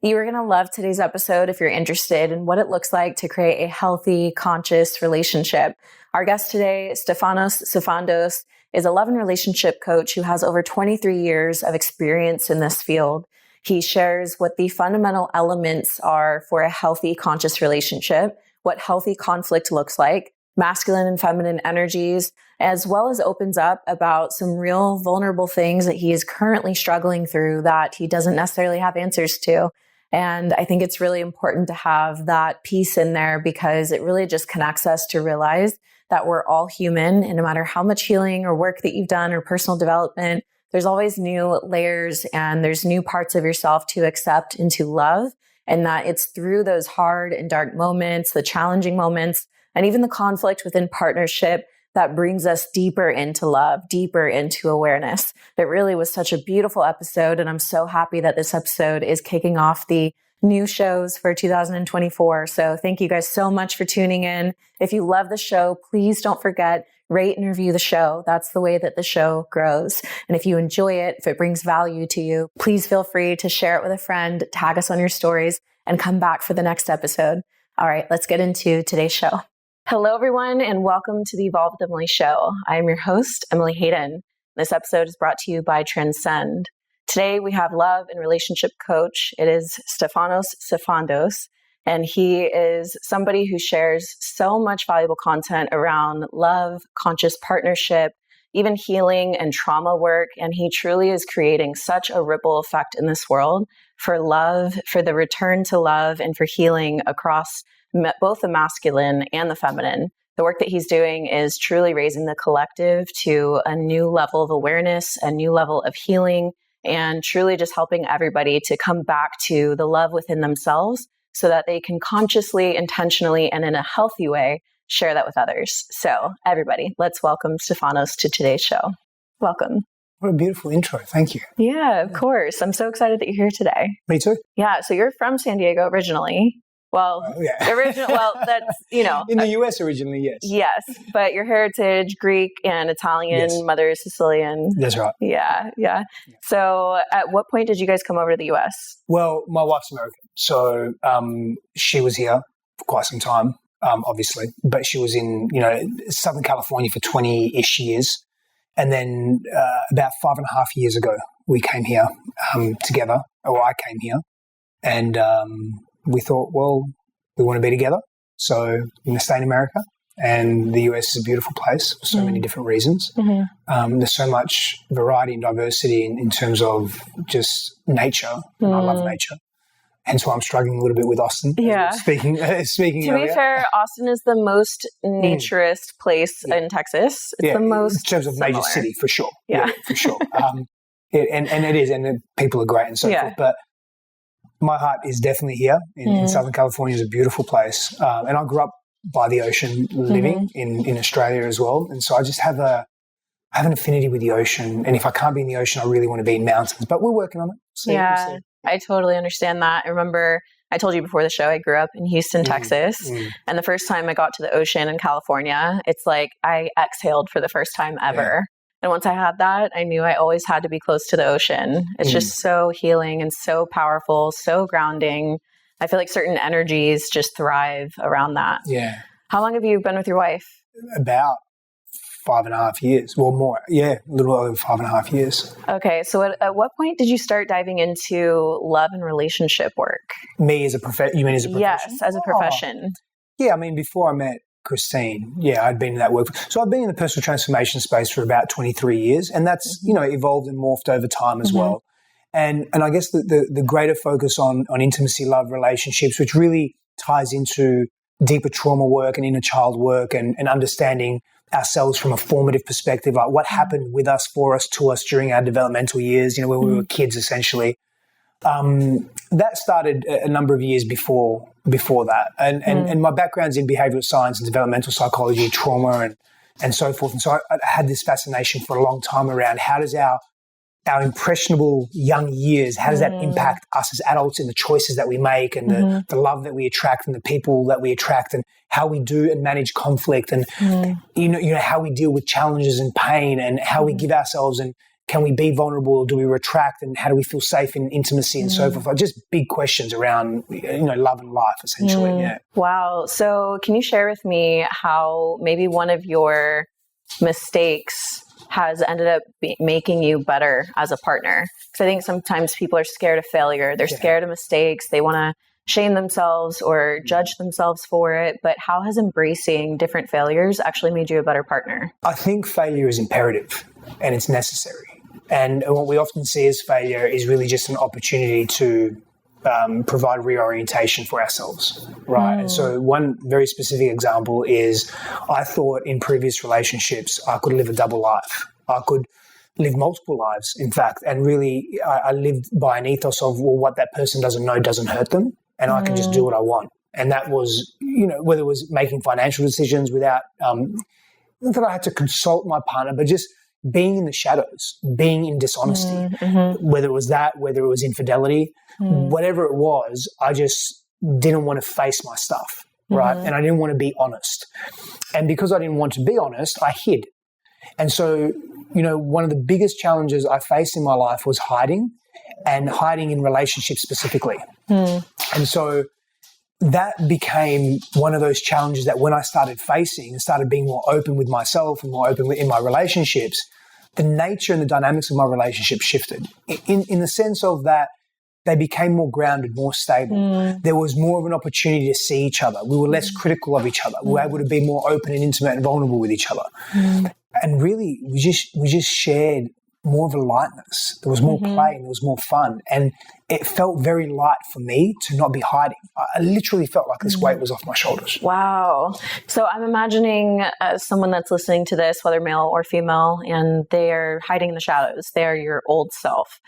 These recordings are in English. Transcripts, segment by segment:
You are going to love today's episode if you're interested in what it looks like to create a healthy, conscious relationship. Our guest today, Stefanos Sifandos, is a love and relationship coach who has over 23 years of experience in this field. He shares what the fundamental elements are for a healthy, conscious relationship, what healthy conflict looks like, masculine and feminine energies, as well as opens up about some real vulnerable things that he is currently struggling through that he doesn't necessarily have answers to. And I think it's really important to have that piece in there because it really just connects us to realize that we're all human, and no matter how much healing or work that you've done or personal development, there's always new layers and there's new parts of yourself to accept and to love. And that it's through those hard and dark moments, the challenging moments, and even the conflict within partnership that brings us deeper into love, deeper into awareness. It really was such a beautiful episode, and I'm so happy that this episode is kicking off the new shows for 2024. So thank you guys so much for tuning in. If you love the show, please don't forget, rate and review the show. That's the way that the show grows. And if you enjoy it, if it brings value to you, please feel free to share it with a friend, tag us on your stories, and come back for the next episode. All right, let's get into today's show. Hello, everyone, and welcome to the Evolve with Emily show. I am your host, Emily Hayden. This episode is brought to you by Transcend. Today, we have love and relationship coach. It is Stefanos Sifandos, and he is somebody who shares so much valuable content around love, conscious partnership, even healing and trauma work. And he truly is creating such a ripple effect in this world for love, for the return to love, and for healing across both the masculine and the feminine. The work that he's doing is truly raising the collective to a new level of awareness, a new level of healing, and truly just helping everybody to come back to the love within themselves so that they can consciously, intentionally, and in a healthy way share that with others. So everybody, let's welcome Stefanos to today's show. Welcome. What a beautiful intro. Thank you. Yeah, of course. I'm so excited that you're here today. Me too. Yeah. So you're from San Diego originally. Well, that's, In the US originally, yes. Yes, but your heritage, Greek and Italian, yes. Mother is Sicilian. That's right. Yeah. So at what point did you guys come over to the US? Well, my wife's American. So she was here for quite some time, obviously. But she was in, Southern California for 20-ish years. And then about 5.5 years ago, we came here together, or I came here. And we thought, well, we want to be together, so we're going to stay in America. And the US is a beautiful place for so many different reasons. Mm-hmm. There's so much variety and diversity in terms of just nature, and I love nature. Hence why I'm struggling a little bit with Austin. Yeah. Speaking to earlier. be fair, Austin is the most naturist place in Texas. It's the most in terms of similar. Major city, for sure. Yeah, for sure. And it is, and the people are great and so forth. But my heart is definitely here in Southern California. Is a beautiful place. And I grew up by the ocean living in Australia as well. And so I just have an affinity with the ocean. And if I can't be in the ocean, I really want to be in mountains. But we're working on it. See. I totally understand that. I remember I told you before the show, I grew up in Houston, Texas. And the first time I got to the ocean in California, it's like I exhaled for the first time ever. And once I had that, I knew I always had to be close to the ocean. It's just so healing and so powerful, so grounding. I feel like certain energies just thrive around that. Yeah. How long have you been with your wife? About 5.5 years. Well, more. Yeah, a little over 5.5 years. Okay. So at what point did you start diving into love and relationship work? Me as a profession? You mean as a profession? Yes, as a profession. Yeah, I mean, before I met Christine, I'd been in that work. So I've been in the personal transformation space for about 23 years, and that's, evolved and morphed over time as well. And I guess the greater focus on intimacy, love, relationships, which really ties into deeper trauma work and inner child work and understanding ourselves from a formative perspective, like what happened with us, for us, to us during our developmental years, when we were kids, essentially. That started a number of years before that. And my background's in behavioral science and developmental psychology, trauma and so forth. And so I had this fascination for a long time around how does our impressionable young years, how does that impact us as adults in the choices that we make and the love that we attract and the people that we attract and how we do and manage conflict and, how we deal with challenges and pain and how we give ourselves and can we be vulnerable, or do we retract, and how do we feel safe in intimacy and so forth? Like just big questions around, love and life, essentially. Yeah. Wow. So can you share with me how maybe one of your mistakes has ended up making you better as a partner? Because I think sometimes people are scared of failure. They're scared of mistakes. They want to shame themselves or judge themselves for it. But how has embracing different failures actually made you a better partner? I think failure is imperative and it's necessary. And what we often see as failure is really just an opportunity to provide reorientation for ourselves, right? And so one very specific example is I thought in previous relationships I could live a double life. I could live multiple lives, in fact, and really I lived by an ethos of, well, what that person doesn't know doesn't hurt them, and I can just do what I want. And that was, whether it was making financial decisions without, not that I had to consult my partner, but just being in the shadows, being in dishonesty, whether it was that, whether it was infidelity, whatever it was, I just didn't want to face my stuff, right? And I didn't want to be honest. And because I didn't want to be honest, I hid. And so, one of the biggest challenges I faced in my life was hiding, and hiding in relationships specifically. And so that became one of those challenges that when I started facing and started being more open with myself and more open in my relationships, the nature and the dynamics of my relationship shifted in the sense of that they became more grounded, more stable. There was more of an opportunity to see each other. We were less critical of each other. We were able to be more open and intimate and vulnerable with each other. And really, we just shared more of a lightness. There was more play and there was more fun. And it felt very light for me to not be hiding. I literally felt like this weight was off my shoulders. Wow. So I'm imagining someone that's listening to this, whether male or female, and they are hiding in the shadows. They are your old self.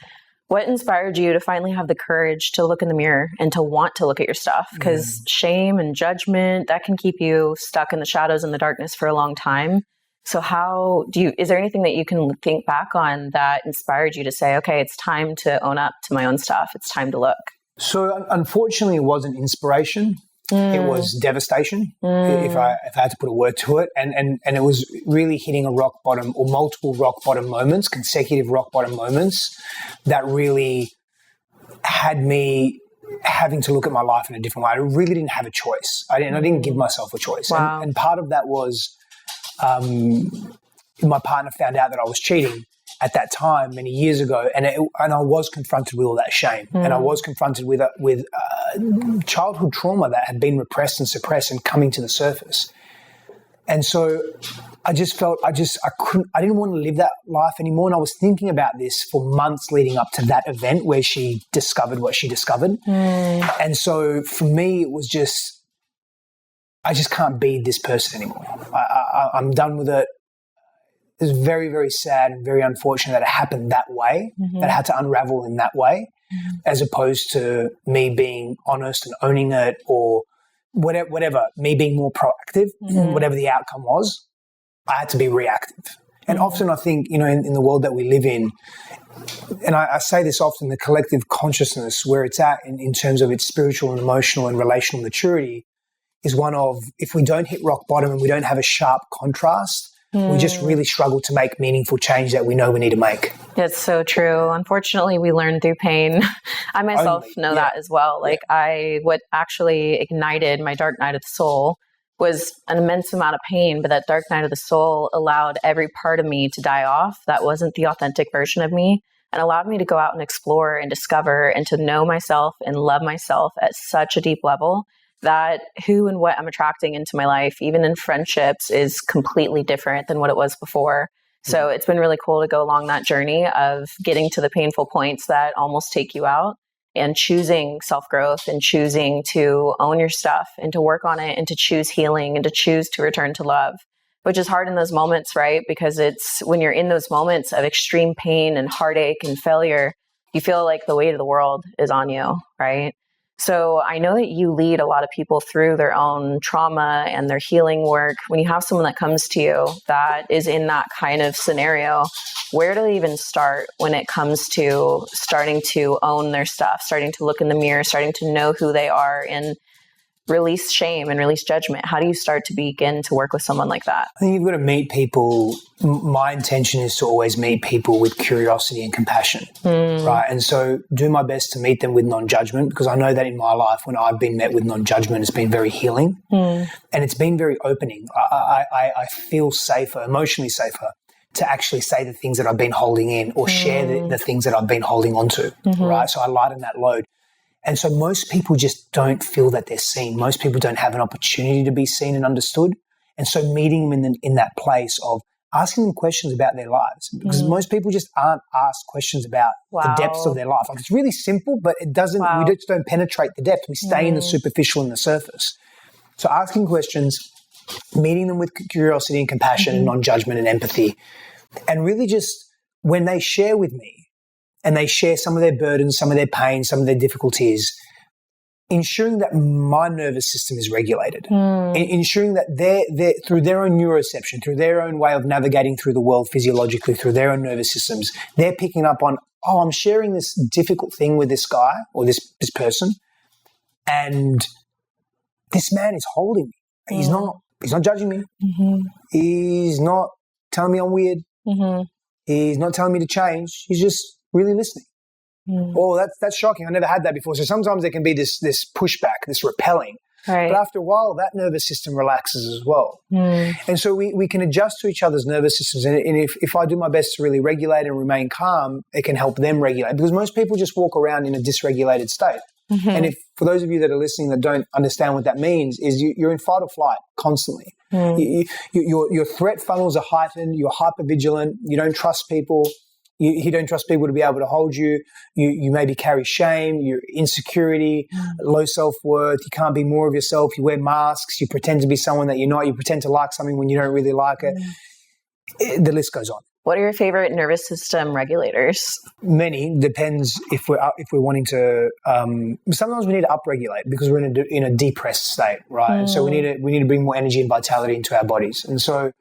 What inspired you to finally have the courage to look in the mirror and to want to look at your stuff? Because shame and judgment, that can keep you stuck in the shadows and the darkness for a long time. So is there anything that you can think back on that inspired you to say, okay, it's time to own up to my own stuff. It's time to look. So unfortunately, it wasn't inspiration. It was devastation, if I had to put a word to it. And it was really hitting a rock bottom, or multiple rock bottom moments, consecutive rock bottom moments that really had me having to look at my life in a different way. I really didn't have a choice. I didn't give myself a choice. Wow. And part of that was my partner found out that I was cheating at that time many years ago, and I was confronted with all that shame, and I was confronted with childhood trauma that had been repressed and suppressed and coming to the surface. And so I just felt I didn't want to live that life anymore. And I was thinking about this for months leading up to that event where she discovered what she discovered. And so for me, it was just, I just can't be this person anymore. I'm done with it. It's very, very sad and very unfortunate that it happened that way, that it had to unravel in that way, as opposed to me being honest and owning it, or whatever, me being more proactive, whatever the outcome was. I had to be reactive. And often I think, in the world that we live in, and I say this often, the collective consciousness, where it's at in terms of its spiritual and emotional and relational maturity, is one of, if we don't hit rock bottom and we don't have a sharp contrast, we just really struggle to make meaningful change that we know we need to make. It's so true. Unfortunately, we learn through pain. I myself know that as well. Like what actually ignited my dark night of the soul was an immense amount of pain, but that dark night of the soul allowed every part of me to die off. That wasn't the authentic version of me, and allowed me to go out and explore and discover and to know myself and love myself at such a deep level that who and what I'm attracting into my life, even in friendships, is completely different than what it was before. So it's been really cool to go along that journey of getting to the painful points that almost take you out, and choosing self-growth and choosing to own your stuff and to work on it and to choose healing and to choose to return to love, which is hard in those moments, right? Because it's when you're in those moments of extreme pain and heartache and failure, you feel like the weight of the world is on you, right? So I know that you lead a lot of people through their own trauma and their healing work. When you have someone that comes to you that is in that kind of scenario, where do they even start when it comes to starting to own their stuff, starting to look in the mirror, starting to know who they are, and release shame and release judgment? How do you start to begin to work with someone like that? I think you've got to meet people. My intention is to always meet people with curiosity and compassion, right? And so do my best to meet them with non-judgment, because I know that in my life, when I've been met with non-judgment, it's been very healing and it's been very opening. I feel safer, emotionally safer, to actually say the things that I've been holding in, or share the things that I've been holding on to, right? So I lighten that load. And so most people just don't feel that they're seen. Most people don't have an opportunity to be seen and understood. And so meeting them in that place of asking them questions about their lives, because most people just aren't asked questions about the depths of their life. Like, it's really simple, but it doesn't, we just don't penetrate the depth. We stay in the superficial and the surface. So asking questions, meeting them with curiosity and compassion and non-judgment and empathy, and really just, when they share with me, and they share some of their burdens, some of their pain, some of their difficulties, ensuring that my nervous system is regulated, ensuring that they're through their own neuroception, through their own way of navigating through the world physiologically, through their own nervous systems, they're picking up on, oh, I'm sharing this difficult thing with this guy or this person, and this man is holding me. He's not judging me. He's not telling me I'm weird. He's not telling me to change. He's just really listening. Oh, that's shocking. I never had that before. So sometimes there can be this pushback, this repelling. Right. But after a while, that nervous system relaxes as well. And so we can adjust to each other's nervous systems. And if I do my best to really regulate and remain calm, it can help them regulate. Because most people just walk around in a dysregulated state. And for those of you that are listening that don't understand what that means, is you're in fight or flight constantly. Your threat funnels are heightened. You're hypervigilant. You don't trust people. You don't trust people to be able to hold you. You maybe carry shame, your insecurity, low self-worth. You can't be more of yourself. You wear masks. You pretend to be someone that you're not. You pretend to like something when you don't really like it. The list goes on. What are your favorite nervous system regulators? Many. Depends if we're wanting to. Sometimes we need to upregulate because we're in a depressed state, right? And so we need to bring more energy and vitality into our bodies. And so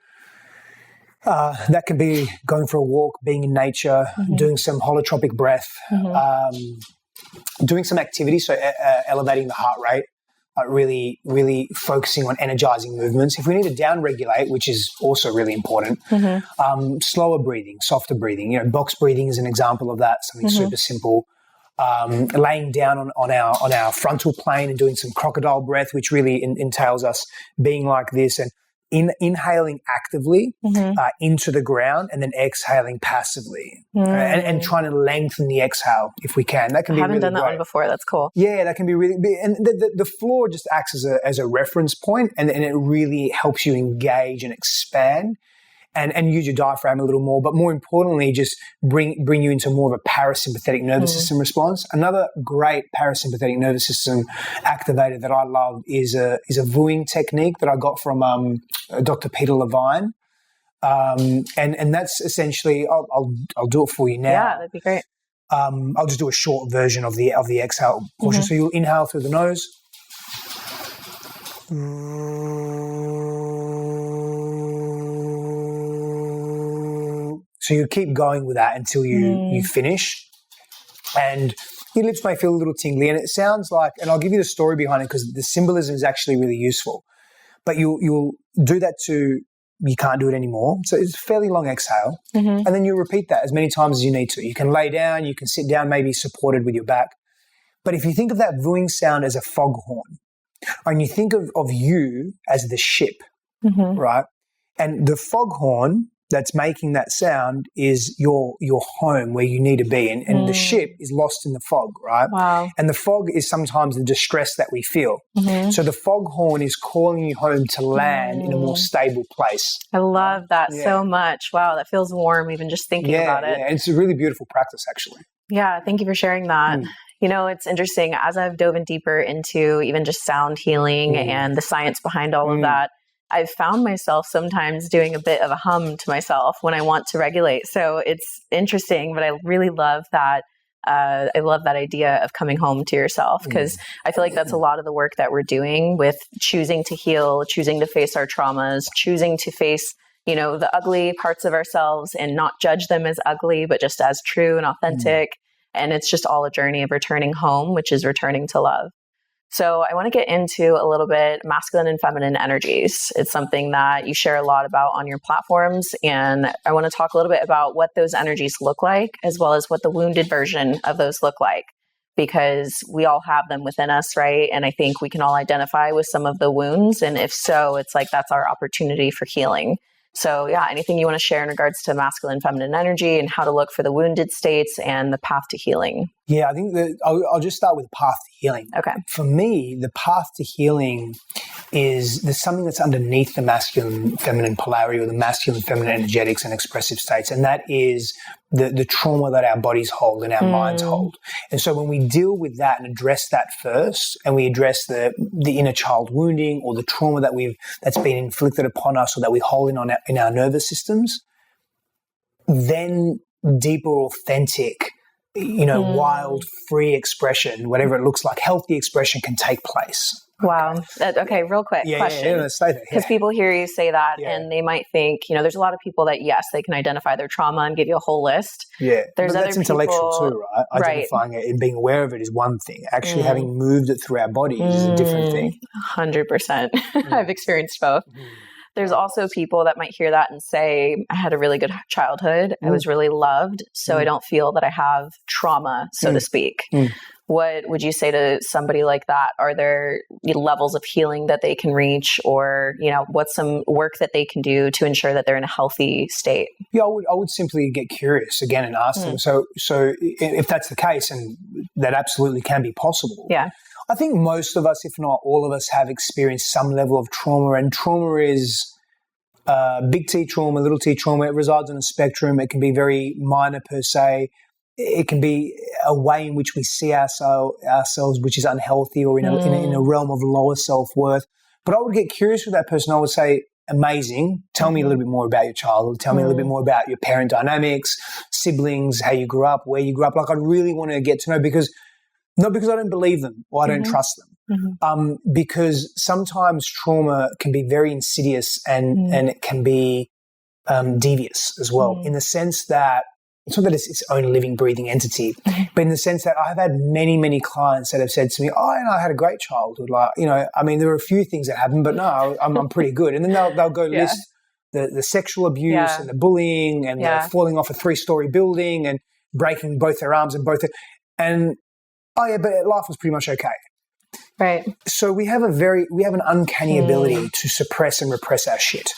that can be going for a walk, being in nature, doing some holotropic breath, doing some activity, so elevating the heart rate, really, really focusing on energizing movements. If we need to down-regulate, which is also really important, slower breathing, softer breathing. You know, box breathing is an example of that, something super simple. Laying down on our frontal plane and doing some crocodile breath, which really entails us being like this and inhaling actively into the ground and then exhaling passively and trying to lengthen the exhale if we can. That can be really great. I haven't done that one before. That's cool. Yeah, that can be really big. And the floor just acts as a reference point, and it really helps you engage and expand and use your diaphragm a little more, but more importantly, just bring you into more of a parasympathetic nervous system response. Another great parasympathetic nervous system activator that I love is a Vuing technique that I got from Dr. Peter Levine, and that's essentially I'll do it for you now. Yeah, that'd be great. I'll just do a short version of the exhale portion. So you'll inhale through the nose. So you keep going with that until you finish, and your lips may feel a little tingly. And it sounds like, and I'll give you the story behind it because the symbolism is actually really useful. But you'll do that to, you can't do it anymore. So it's a fairly long exhale, and then you repeat that as many times as you need to. You can lay down, you can sit down, maybe supported with your back. But if you think of that Vuing sound as a foghorn, and you think of you as the ship, right? And the foghorn that's making that sound is your home where you need to be. And the ship is lost in the fog, right? Wow. And the fog is sometimes the distress that we feel. So the foghorn is calling you home to land in a more stable place. I love that so much. Wow, that feels warm even just thinking about it. Yeah, it's a really beautiful practice actually. Yeah, thank you for sharing that. You know, it's interesting. As I've dove in deeper into even just sound healing and the science behind all of that, I've found myself sometimes doing a bit of a hum to myself when I want to regulate. So it's interesting, but I really love that. I love that idea of coming home to yourself, because I feel like that's a lot of the work that we're doing with choosing to heal, choosing to face our traumas, choosing to face, you know, the ugly parts of ourselves and not judge them as ugly, but just as true and authentic. And it's just all a journey of returning home, which is returning to love. So I want to get into a little bit masculine and feminine energies. It's something that you share a lot about on your platforms. And I want to talk a little bit about what those energies look like, as well as what the wounded version of those look like, because we all have them within us, right? And I think we can all identify with some of the wounds. And if so, it's like that's our opportunity for healing. So yeah, anything you want to share in regards to masculine, feminine energy and how to look for the wounded states and the path to healing? Yeah, I think that I'll just start with the path to healing. Okay. For me, the path to healing is there's something that's underneath the masculine, feminine polarity or the masculine, feminine energetics and expressive states. And that is the trauma that our bodies hold and our minds hold. And so when we deal with that and address that first, and we address the inner child wounding or the trauma that's been inflicted upon us or that we hold in our nervous systems, then deeper, authentic, wild, free expression, whatever it looks like, healthy expression can take place. Wow. Okay, real quick question. Let's stay there. Because people hear you say that and they might think, there's a lot of people that, yes, they can identify their trauma and give you a whole list. Yeah. There's but that's other intellectual people, too, right? Identifying it and being aware of it is one thing. Actually having moved it through our bodies is a different thing. 100%. I've experienced both. There's also people that might hear that and say, I had a really good childhood. I was really loved. So I don't feel that I have trauma, so to speak. What would you say to somebody like that? Are there levels of healing that they can reach, or, what's some work that they can do to ensure that they're in a healthy state? Yeah, I would simply get curious again and ask them. So if that's the case, and that absolutely can be possible. Yeah. I think most of us, if not all of us, have experienced some level of trauma, and trauma is big T trauma, little t trauma. It resides on a spectrum. It can be very minor per se. It can be a way in which we see ourselves, which is unhealthy, or in a realm of lower self-worth. But I would get curious with that person. I would say, amazing. Tell me a little bit more about your childhood. Tell me a little bit more about your parent dynamics, siblings, how you grew up, where you grew up. Like, I really want to get to know, not because I don't believe them or I don't trust them, because sometimes trauma can be very insidious and it can be devious as well, in the sense that it's not that it's its own living, breathing entity, but in the sense that I've had many, many clients that have said to me, I had a great childhood. Like, there were a few things that happened, but no, I'm pretty good. And then they'll go list the sexual abuse and the bullying and the falling off a 3-story building and breaking both their arms and but life was pretty much okay. Right. So we have an uncanny ability to suppress and repress our shit.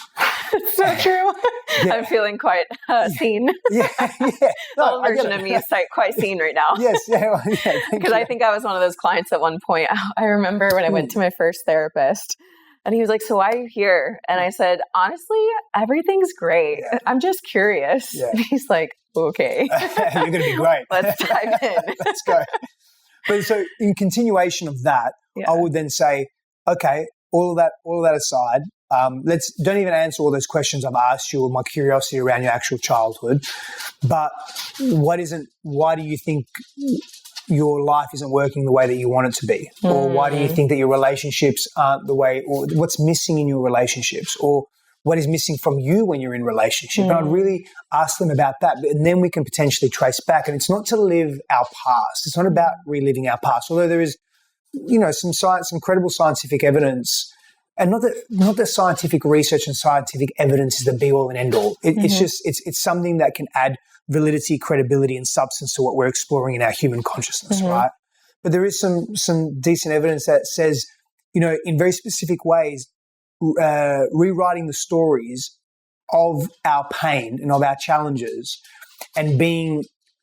So true. Yeah. I'm feeling quite seen. Yeah. The old version of me is quite seen right now. Yes. Yeah. Because I think I was one of those clients at one point. I remember when I went to my first therapist, and he was like, "So why are you here?" And I said, "Honestly, everything's great. Yeah. I'm just curious." Yeah. And he's like, "Okay. You're going to be great. Let's dive in. Let's go." But so in continuation of that, I would then say, okay, all of that aside, don't even answer all those questions I've asked you or my curiosity around your actual childhood. But why do you think your life isn't working the way that you want it to be? Or why do you think that your relationships aren't the way, or what's missing in your relationships? Or what is missing from you when you're in relationship? And I'd really ask them about that. And then we can potentially trace back. And it's not to live our past. It's not about reliving our past. Although there is, some credible scientific evidence, and not that scientific research and scientific evidence is the be all and end all. It's just, it's something that can add validity, credibility, and substance to what we're exploring in our human consciousness, right? But there is some decent evidence that says, in very specific ways, rewriting the stories of our pain and of our challenges and being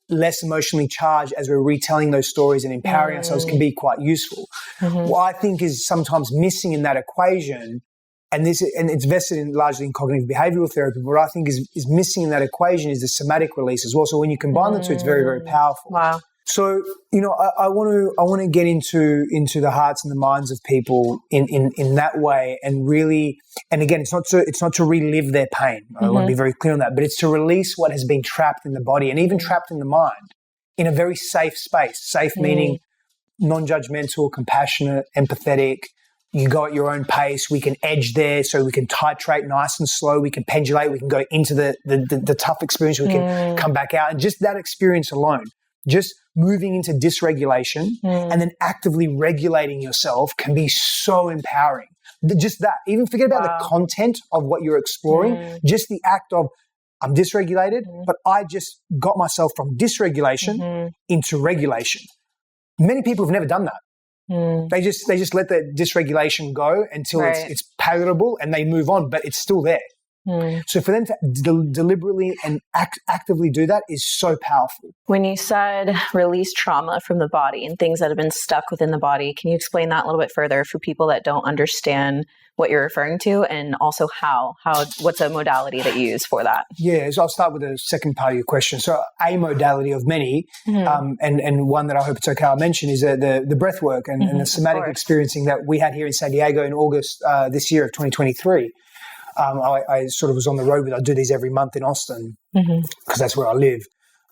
less emotionally charged as we're retelling those stories and empowering ourselves can be quite useful. What I think is sometimes missing in that equation, and it's vested largely in cognitive behavioral therapy, but what I think is missing in that equation is the somatic release as well. So when you combine the two, it's very, very powerful. Wow. So, I want to get into the hearts and the minds of people in that way, and really, and again, it's not to relive their pain. I want to be very clear on that, but it's to release what has been trapped in the body and even trapped in the mind in a very safe space. Safe meaning non-judgmental, compassionate, empathetic. You go at your own pace. We can edge there, so we can titrate nice and slow. We can pendulate. We can go into the tough experience. We can come back out, and just that experience alone. Just moving into dysregulation and then actively regulating yourself can be so empowering. Just that, even forget about the content of what you're exploring, just the act of, I'm dysregulated, but I just got myself from dysregulation into regulation. Many people have never done that. They just let the dysregulation go until it's palatable and they move on, but it's still there. So for them to deliberately and actively do that is so powerful. When you said release trauma from the body and things that have been stuck within the body, can you explain that a little bit further for people that don't understand what you're referring to, and also what's a modality that you use for that? Yeah, so I'll start with the second part of your question. So a modality of many, and one that I hope it's okay I'll mention is the breathwork and the somatic experiencing that we had here in San Diego in August this year of 2023. I sort of was on the road with, I do these every month in Austin because that's where I live.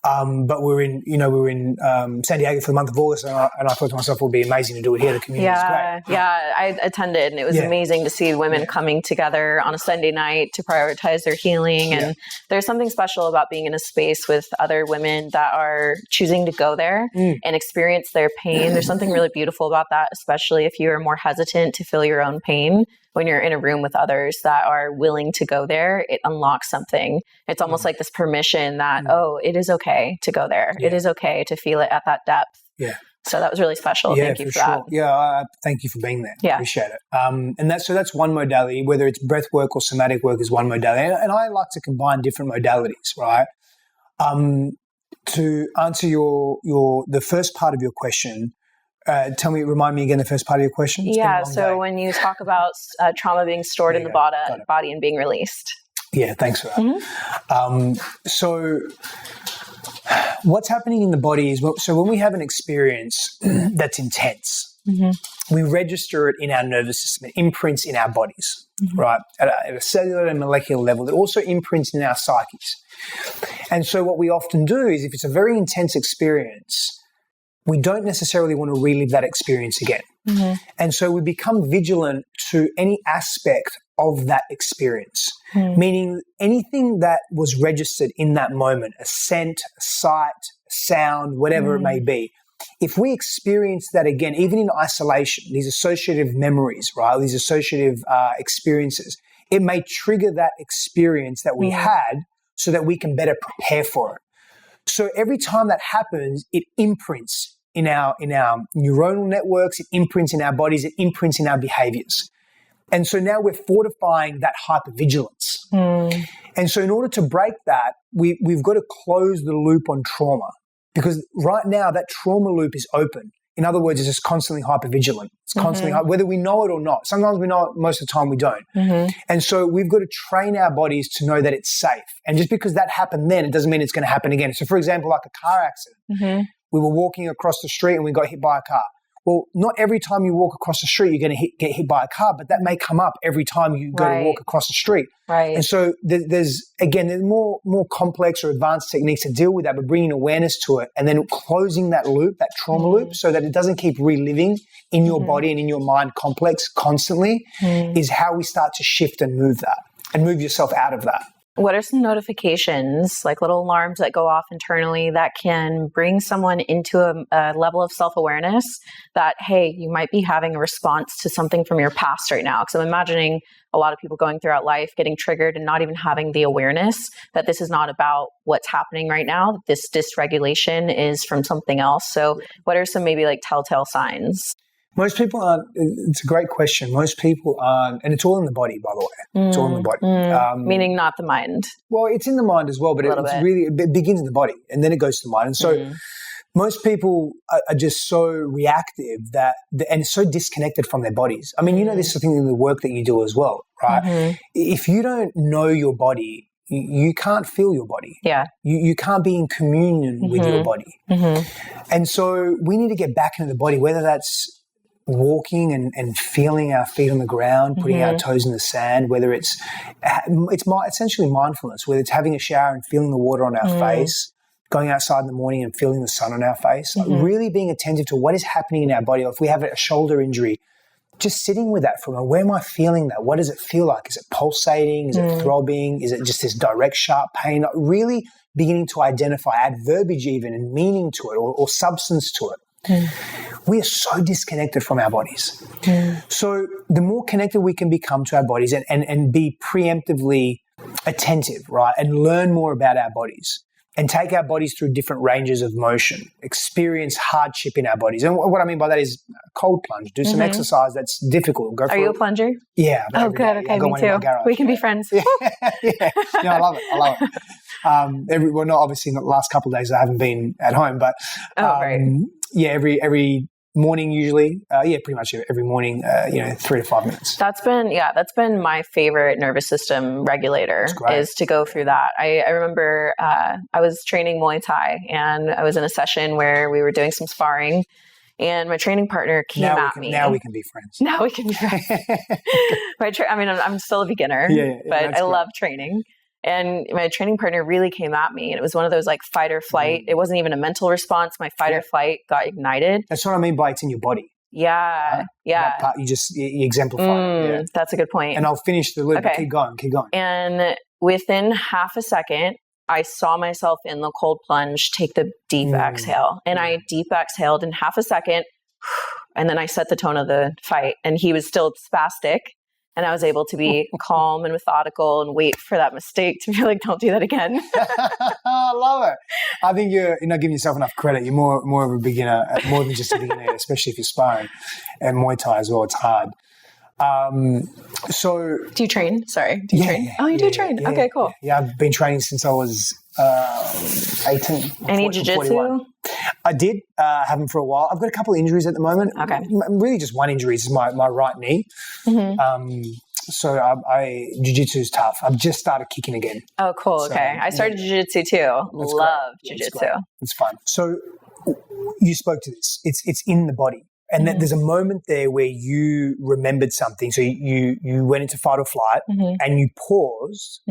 But we were in San Diego for the month of August, and I thought to myself, it would be amazing to do it here. The community is great. Yeah, I attended, and it was amazing to see women coming together on a Sunday night to prioritize their healing. And there's something special about being in a space with other women that are choosing to go there and experience their pain. There's something really beautiful about that, especially if you are more hesitant to feel your own pain. When you're in a room with others that are willing to go there, it unlocks something. It's almost like this permission that, it is okay to go there. It is okay to feel it at that depth. Yeah. So that was really special. Thank you for that. Yeah, thank you for being there. Yeah. Appreciate it. And that's one modality, whether it's breath work or somatic work is one modality. And I like to combine different modalities, right? To answer the first part of your question, remind me again the first part of your question. Yeah, so when you talk about trauma being stored in the body and being released. Yeah, thanks for that. So what's happening in the body is, so when we have an experience that's intense, we register it in our nervous system. It imprints in our bodies, right? At a cellular and molecular level. It also imprints in our psyches. And so what we often do is, if it's a very intense experience, we don't necessarily want to relive that experience again. And so we become vigilant to any aspect of that experience, meaning anything that was registered in that moment, a scent, a sight, a sound, whatever it may be. If we experience that again, even in isolation, these associative memories, right, these associative experiences, it may trigger that experience that we had so that we can better prepare for it. So every time that happens, it imprints in our neuronal networks, it imprints in our bodies, it imprints in our behaviors. And so now we're fortifying that hypervigilance. And so in order to break that, we've got to close the loop on trauma, because right now that trauma loop is open. In other words, it's just constantly hypervigilant. It's constantly, whether we know it or not. Sometimes we know it, most of the time we don't. And so we've got to train our bodies to know that it's safe. And just because that happened then, it doesn't mean it's going to happen again. So for example, like a car accident. We were walking across the street and we got hit by a car. Well, not every time you walk across the street, you're going to get hit by a car, but that may come up every time you go to walk across the street. And so there's more complex or advanced techniques to deal with that, but bringing awareness to it and then closing that loop, that trauma loop, so that it doesn't keep reliving in your body and in your mind complex constantly, is how we start to shift and move that and move yourself out of that. What are some notifications, like little alarms that go off internally that can bring someone into a level of self-awareness that, hey, you might be having a response to something from your past right now? Because I'm imagining a lot of people going throughout life getting triggered and not even having the awareness that this is not about what's happening right now. This dysregulation is from something else. So what are some maybe like telltale signs? Most people aren't. It's a great question. Most people aren't, and it's all in the body, by the way. It's all in the body. Meaning not the mind. Well, it's in the mind as well, but it begins in the body, and then it goes to the mind. And so most people are just so reactive and so disconnected from their bodies. I mean, this is something in the work that you do as well, right? If you don't know your body, you can't feel your body. Yeah. You can't be in communion with your body. And so we need to get back into the body, whether that's walking and feeling our feet on the ground, putting our toes in the sand, whether it's essentially mindfulness, whether it's having a shower and feeling the water on our face, going outside in the morning and feeling the sun on our face, like really being attentive to what is happening in our body. Or if we have a shoulder injury, just sitting with that for a moment. Where am I feeling that? What does it feel like? Is it pulsating? Is it throbbing? Is it just this direct, sharp pain? Like really beginning to identify, add verbiage even and meaning to it or substance to it, we are so disconnected from our bodies. So the more connected we can become to our bodies and be preemptively attentive, right, and learn more about our bodies and take our bodies through different ranges of motion, experience hardship in our bodies. And what I mean by that is cold plunge, do some exercise that's difficult. Are you a plunger? Yeah. Oh, good. Okay, me too. We can be friends. Yeah. No, I love it. Not obviously in the last couple of days I haven't been at home, but right. Yeah, every morning usually, pretty much every morning, 3 to 5 minutes. That's been my favorite nervous system regulator, is to go through that. I remember I was training Muay Thai, and I was in a session where we were doing some sparring, and my training partner came at me. Now we can be friends. Now we can be friends. I'm still a beginner, but I love training. And my training partner really came at me, and it was one of those like fight or flight. It wasn't even a mental response. My fight or flight got ignited. That's what I mean by it's in your body. Yeah. That part you exemplify. That's a good point. And I'll finish the loop. Okay. Keep going. And within half a second, I saw myself in the cold plunge take the deep exhale. And I deep exhaled in half a second. And then I set the tone of the fight. And he was still spastic. And I was able to be calm and methodical and wait for that mistake to be like, don't do that again. I love it. I think you're not giving yourself enough credit. You're more of a beginner, more than just a beginner, especially if you're sparring. And Muay Thai as well, it's hard. So do you train? Sorry. Do you train? Oh, you do train. Yeah, okay, cool. Yeah, I've been training since I was 18. Any jiu-jitsu? I did have them for a while. I've got a couple of injuries at the moment. Okay. Really just one injury is my right knee. So jiu-jitsu is tough. I've just started kicking again. Oh, cool. So, okay. I started jiu-jitsu too. Love jiu-jitsu. It's fun. So you spoke to this. It's in the body. And there's a moment there where you remembered something. So you went into fight or flight and you paused.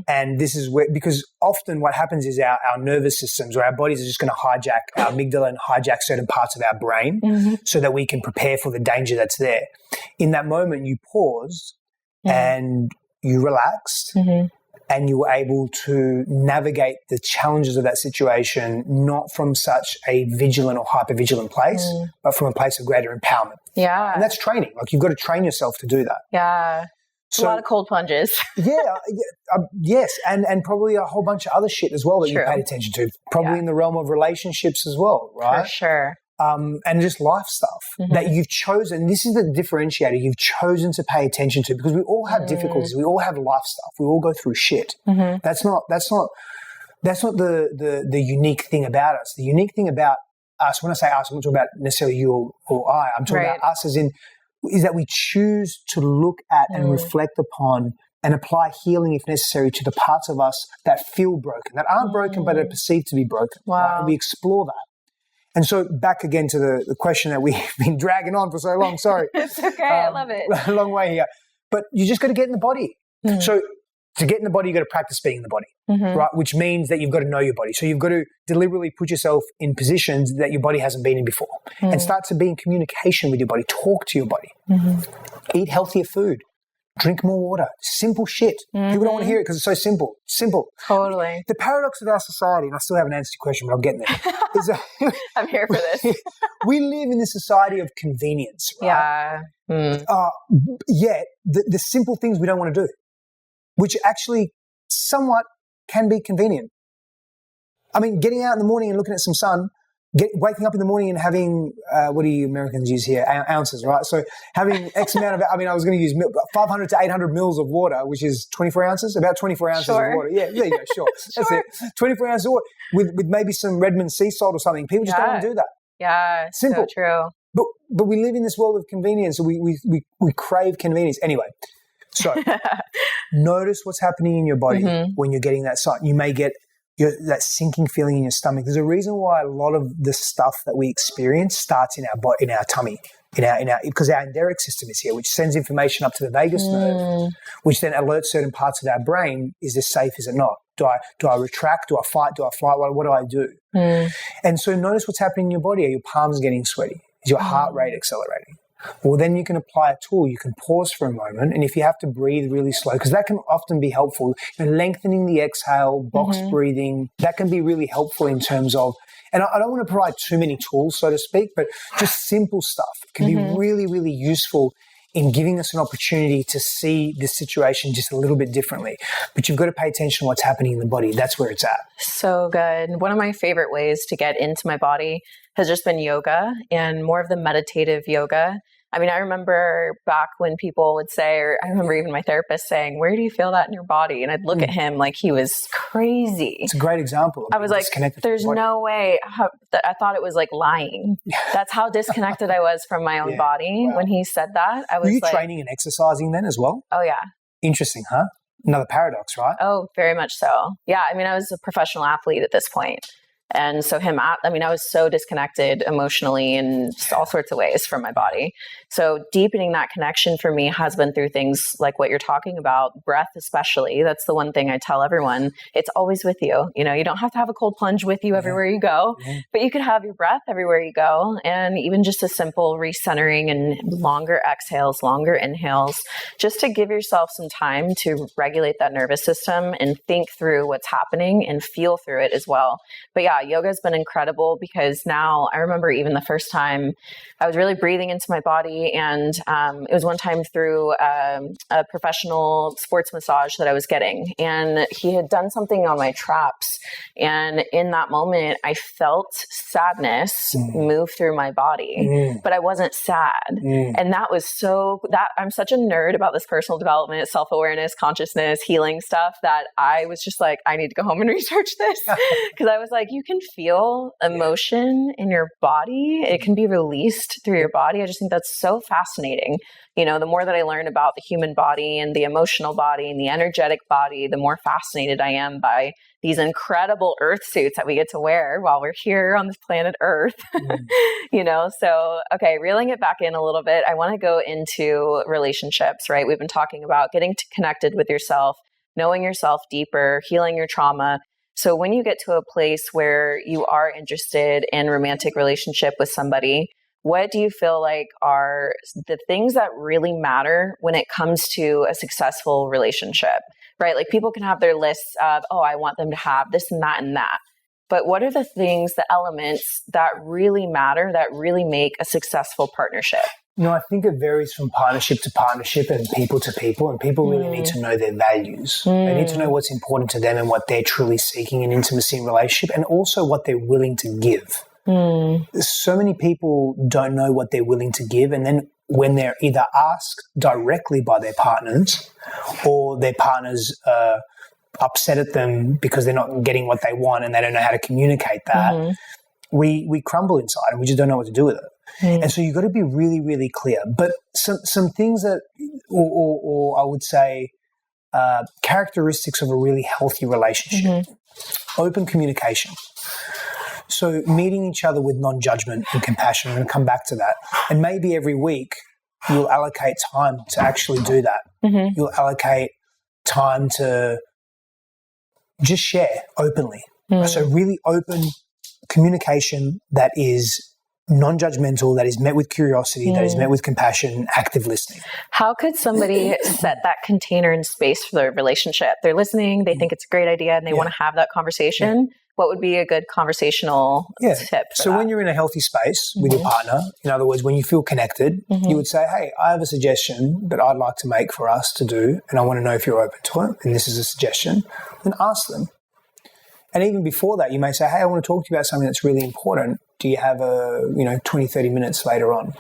And this is where, because often what happens is our nervous systems or our bodies are just going to hijack our amygdala and hijack certain parts of our brain so that we can prepare for the danger that's there. In that moment, you paused and you relaxed and you were able to navigate the challenges of that situation, not from such a vigilant or hyper-vigilant place, but from a place of greater empowerment. Yeah. And that's training. Like, you've got to train yourself to do that. Yeah. So, a lot of cold plunges. Yes. And probably a whole bunch of other shit as well that you paid attention to. Probably in the realm of relationships as well, right? For sure. And just life stuff that you've chosen. This is the differentiator you've chosen to pay attention to, because we all have difficulties. We all have life stuff. We all go through shit. That's not the unique thing about us. The unique thing about us, when I say us, I'm not talking about necessarily you or I. I'm talking about us is that we choose to look at and reflect upon and apply healing if necessary to the parts of us that feel broken, that aren't broken but are perceived to be broken. Wow. Right? And we explore that. And so back again to the question that we've been dragging on for so long. Sorry. It's okay. I love it. A long way here. But you just got to get in the body. So to get in the body, you've got to practice being in the body, right? Which means that you've got to know your body. So you've got to deliberately put yourself in positions that your body hasn't been in before and start to be in communication with your body. Talk to your body. Eat healthier food. Drink more water. Simple shit. People don't want to hear it because it's so simple. Simple. Totally. The paradox of our society, and I still haven't answered your question, but I'm getting there, is that I'm here for this. We live in this society of convenience, right? Yeah. Yet the simple things we don't want to do, which actually somewhat can be convenient. I mean, getting out in the morning and looking at some sun, waking up in the morning and having, what do you Americans use here? Ounces, right? So having X amount of, I was going to use 500 to 800 mils of water, which is 24 ounces, about 24 ounces of water. Yeah, there you go, sure. That's it. 24 ounces of water with maybe some Redmond sea salt or something. People just don't want to do that. Yeah, simple. So true. But we live in this world of convenience. So we crave convenience. Anyway, so notice what's happening in your body when you're getting that sign. You may get that sinking feeling in your stomach. There's a reason why a lot of the stuff that we experience starts in our body, in our tummy, because our enteric system is here, which sends information up to the vagus nerve, which then alerts certain parts of our brain: is this safe? Is it not? Do I retract? Do I fight? Do I flight? What do I do? And so notice what's happening in your body. Are your palms getting sweaty? Is your heart rate accelerating? Well, then you can apply a tool. You can pause for a moment. And if you have to breathe really slow, because that can often be helpful, lengthening the exhale, box breathing, that can be really helpful in terms of, and I don't want to provide too many tools, so to speak, but just simple stuff can be really, really useful in giving us an opportunity to see this situation just a little bit differently. But you've got to pay attention to what's happening in the body. That's where it's at. So good. One of my favorite ways to get into my body has just been yoga, and more of the meditative yoga. I mean, I remember back when people would say, or I remember even my therapist saying, where do you feel that in your body? And I'd look at him like he was crazy. It's a great example. I was like, there's no way. I thought it was like lying. That's how disconnected I was from my own body. Wow. When he said that. I was Were you like, training and exercising then as well? Oh, yeah. Interesting, huh? Another paradox, right? Oh, very much so. Yeah. I mean, I was a professional athlete at this point. And so I was so disconnected emotionally in all sorts of ways from my body. So deepening that connection for me has been through things like what you're talking about, breath especially. That's the one thing I tell everyone. It's always with you. You know, you don't have to have a cold plunge with you everywhere you go, but you could have your breath everywhere you go. And even just a simple recentering and longer exhales, longer inhales, just to give yourself some time to regulate that nervous system and think through what's happening and feel through it as well. But yeah, yoga has been incredible because now I remember even the first time I was really breathing into my body. And it was one time through a professional sports massage that I was getting. And he had done something on my traps. And in that moment, I felt sadness move through my body, but I wasn't sad. And that was I'm such a nerd about this personal development, self-awareness, consciousness, healing stuff that I was just like, I need to go home and research this. Because I was like, you can feel emotion in your body. It can be released through your body. I just think that's so fascinating. You know, the more that I learn about the human body and the emotional body and the energetic body, the more fascinated I am by these incredible earth suits that we get to wear while we're here on this planet Earth. You know, so, okay, reeling it back in a little bit, I want to go into relationships, right? We've been talking about getting connected with yourself, knowing yourself deeper, healing your trauma. So when you get to a place where you are interested in romantic relationship with somebody, what do you feel like are the things that really matter when it comes to a successful relationship, right? Like people can have their lists of, oh, I want them to have this and that and that. But what are the things, the elements that really matter, that really make a successful partnership? You know, I think it varies from partnership to partnership and people to people, and people really need to know their values. They need to know what's important to them and what they're truly seeking in intimacy and relationship, and also what they're willing to give. So many people don't know what they're willing to give, and then when they're either asked directly by their partners or their partners upset at them because they're not getting what they want and they don't know how to communicate that, we crumble inside and we just don't know what to do with it. And so you've got to be really, really clear. But some things that, or I would say, characteristics of a really healthy relationship, open communication. So meeting each other with non-judgment and compassion. I'm going to come back to that. And maybe every week you'll allocate time to actually do that. You'll allocate time to just share openly. So really open communication that is non-judgmental, that is met with curiosity, that is met with compassion, active listening. How could somebody set that container and space for their relationship? They're listening, they think it's a great idea, and they want to have that conversation. What would be a good conversational tip for that? When you're in a healthy space with your partner, in other words, when you feel connected, you would say, hey, I have a suggestion that I'd like to make for us to do, and I want to know if you're open to it, and this is a suggestion. Then ask them. And even before that, you may say, hey, I want to talk to you about something that's really important. Do you have 20, 30 minutes later on?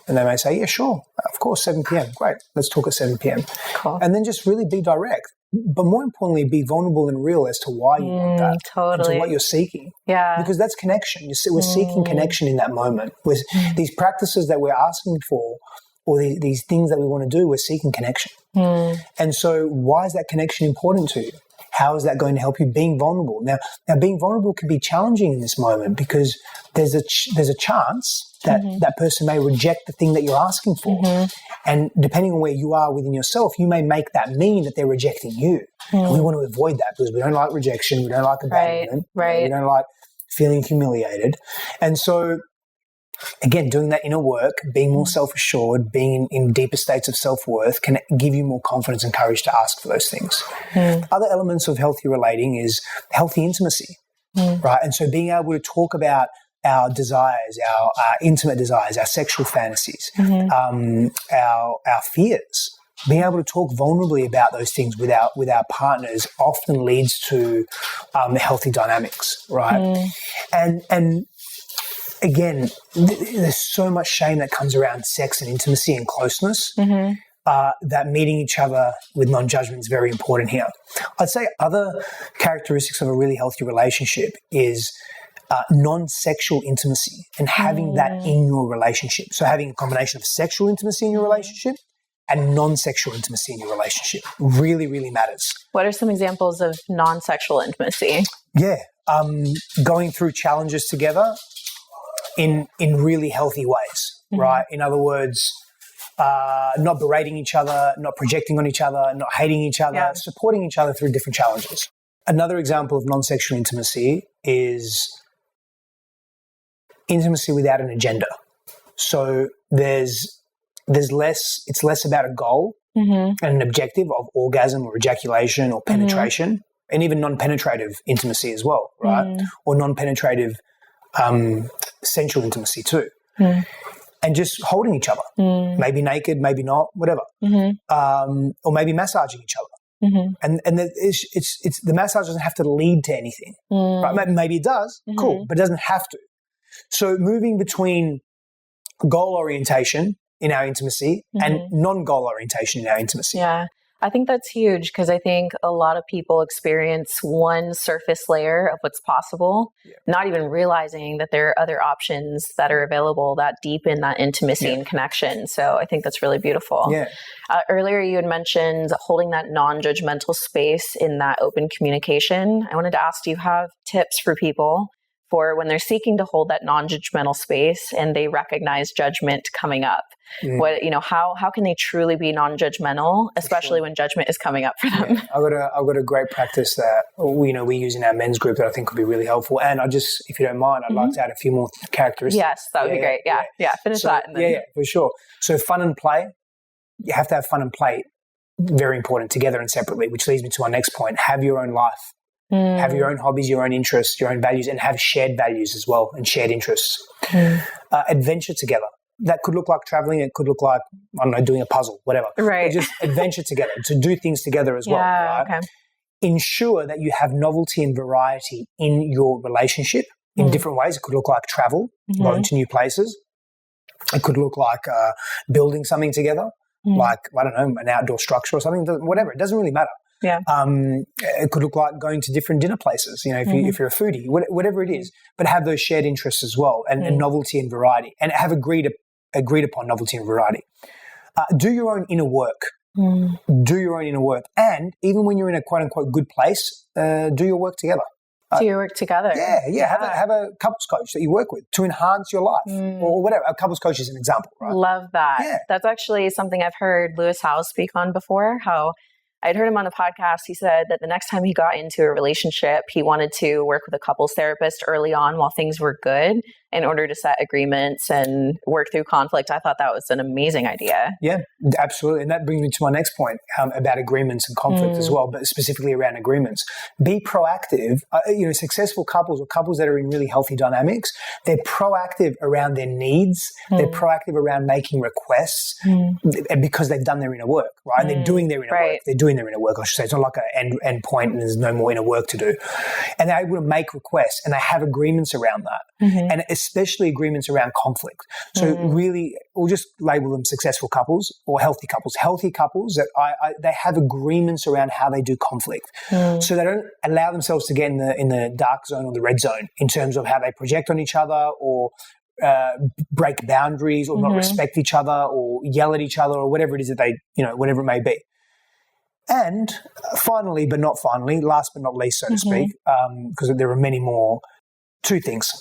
And they may say, yeah, sure. Of course, 7 p.m. Great. Let's talk at 7 p.m. Cool. And then just really be direct. But more importantly, be vulnerable and real as to why you want that. Totally. And to what you're seeking. Yeah. Because that's connection. We're seeking connection in that moment. With these practices that we're asking for, or these things that we want to do, we're seeking connection. And so why is that connection important to you? How is that going to help you being vulnerable? Now being vulnerable can be challenging in this moment because there's a chance that that person may reject the thing that you're asking for. And depending on where you are within yourself, you may make that mean that they're rejecting you. And we want to avoid that because we don't like rejection. We don't like abandonment. We don't like feeling humiliated. And so again, doing that inner work, being more self-assured, being in deeper states of self-worth can give you more confidence and courage to ask for those things. Other elements of healthy relating is healthy intimacy, right? And so being able to talk about our desires, our intimate desires, our sexual fantasies, our fears, being able to talk vulnerably about those things with our partners often leads to healthy dynamics, right? And again, there's so much shame that comes around sex and intimacy and closeness that meeting each other with non-judgment is very important here. I'd say other characteristics of a really healthy relationship is non-sexual intimacy and having that in your relationship. So having a combination of sexual intimacy in your relationship and non-sexual intimacy in your relationship really, really matters. What are some examples of non-sexual intimacy? Yeah. Going through challenges together in really healthy ways, right? In other words, not berating each other, not projecting on each other, not hating each other, supporting each other through different challenges. Another example of non-sexual intimacy is intimacy without an agenda. So it's less about a goal and an objective of orgasm or ejaculation or penetration, and even non-penetrative intimacy as well, right? Or non-penetrative sensual intimacy too. And just holding each other, maybe naked, maybe not, whatever, or maybe massaging each other. And it's the massage doesn't have to lead to anything, right? Maybe it does, cool, but it doesn't have to. So moving between goal orientation in our intimacy and non-goal orientation in our intimacy. Yeah, I think that's huge because I think a lot of people experience one surface layer of what's possible, not even realizing that there are other options that are available that deepen that intimacy and connection. So I think that's really beautiful. Yeah. Earlier, you had mentioned holding that non-judgmental space in that open communication. I wanted to ask, do you have tips for people for when they're seeking to hold that non-judgmental space and they recognize judgment coming up? What, how can they truly be non-judgmental, especially when judgment is coming up for them? Yeah. I've got a great practice that we use in our men's group that I think could be really helpful. And if you don't mind, I'd like to add a few more characteristics. Yes, that would be great. Yeah. Finish that. And then... Yeah, for sure. So fun and play. You have to have fun and play. Very important, together and separately, which leads me to our next point. Have your own life. Have your own hobbies, your own interests, your own values, and have shared values as well and shared interests. Adventure together. That could look like traveling. It could look like, I don't know, doing a puzzle, whatever. Right. Or just adventure together, to do things together as well. Right? Okay. Ensure that you have novelty and variety in your relationship in different ways. It could look like travel, going to new places. It could look like building something together, like, I don't know, an outdoor structure or something, whatever. It doesn't really matter. Yeah. It could look like going to different dinner places, if you're a foodie, whatever it is, but have those shared interests as well and novelty and variety, and have agreed upon novelty and variety. Do your own inner work. Do your own inner work. And even when you're in a quote unquote good place, do your work together. Do your work together. Yeah. Have a couples coach that you work with to enhance your life or whatever. A couples coach is an example, right? Love that. Yeah. That's actually something I've heard Lewis Howes speak on before, how I'd heard him on a podcast. He said that the next time he got into a relationship, he wanted to work with a couples therapist early on while things were good in order to set agreements and work through conflict. I thought that was an amazing idea. Yeah, absolutely. And that brings me to my next point about agreements and conflict as well, but specifically around agreements. Be proactive. Successful couples or couples that are in really healthy dynamics, they're proactive around their needs. They're proactive around making requests because they've done their inner work, right? And they're doing their inner work. They're doing their inner work, I should say. It's not like an end point and there's no more inner work to do. And they're able to make requests and they have agreements around that. And especially agreements around conflict. So really, we'll just label them successful couples or healthy couples. Healthy couples that they have agreements around how they do conflict. So they don't allow themselves to get in the dark zone or the red zone in terms of how they project on each other or break boundaries or not respect each other or yell at each other or whatever it is that they, whatever it may be. And finally, but not finally, last but not least, so to speak, because there are many more, two things.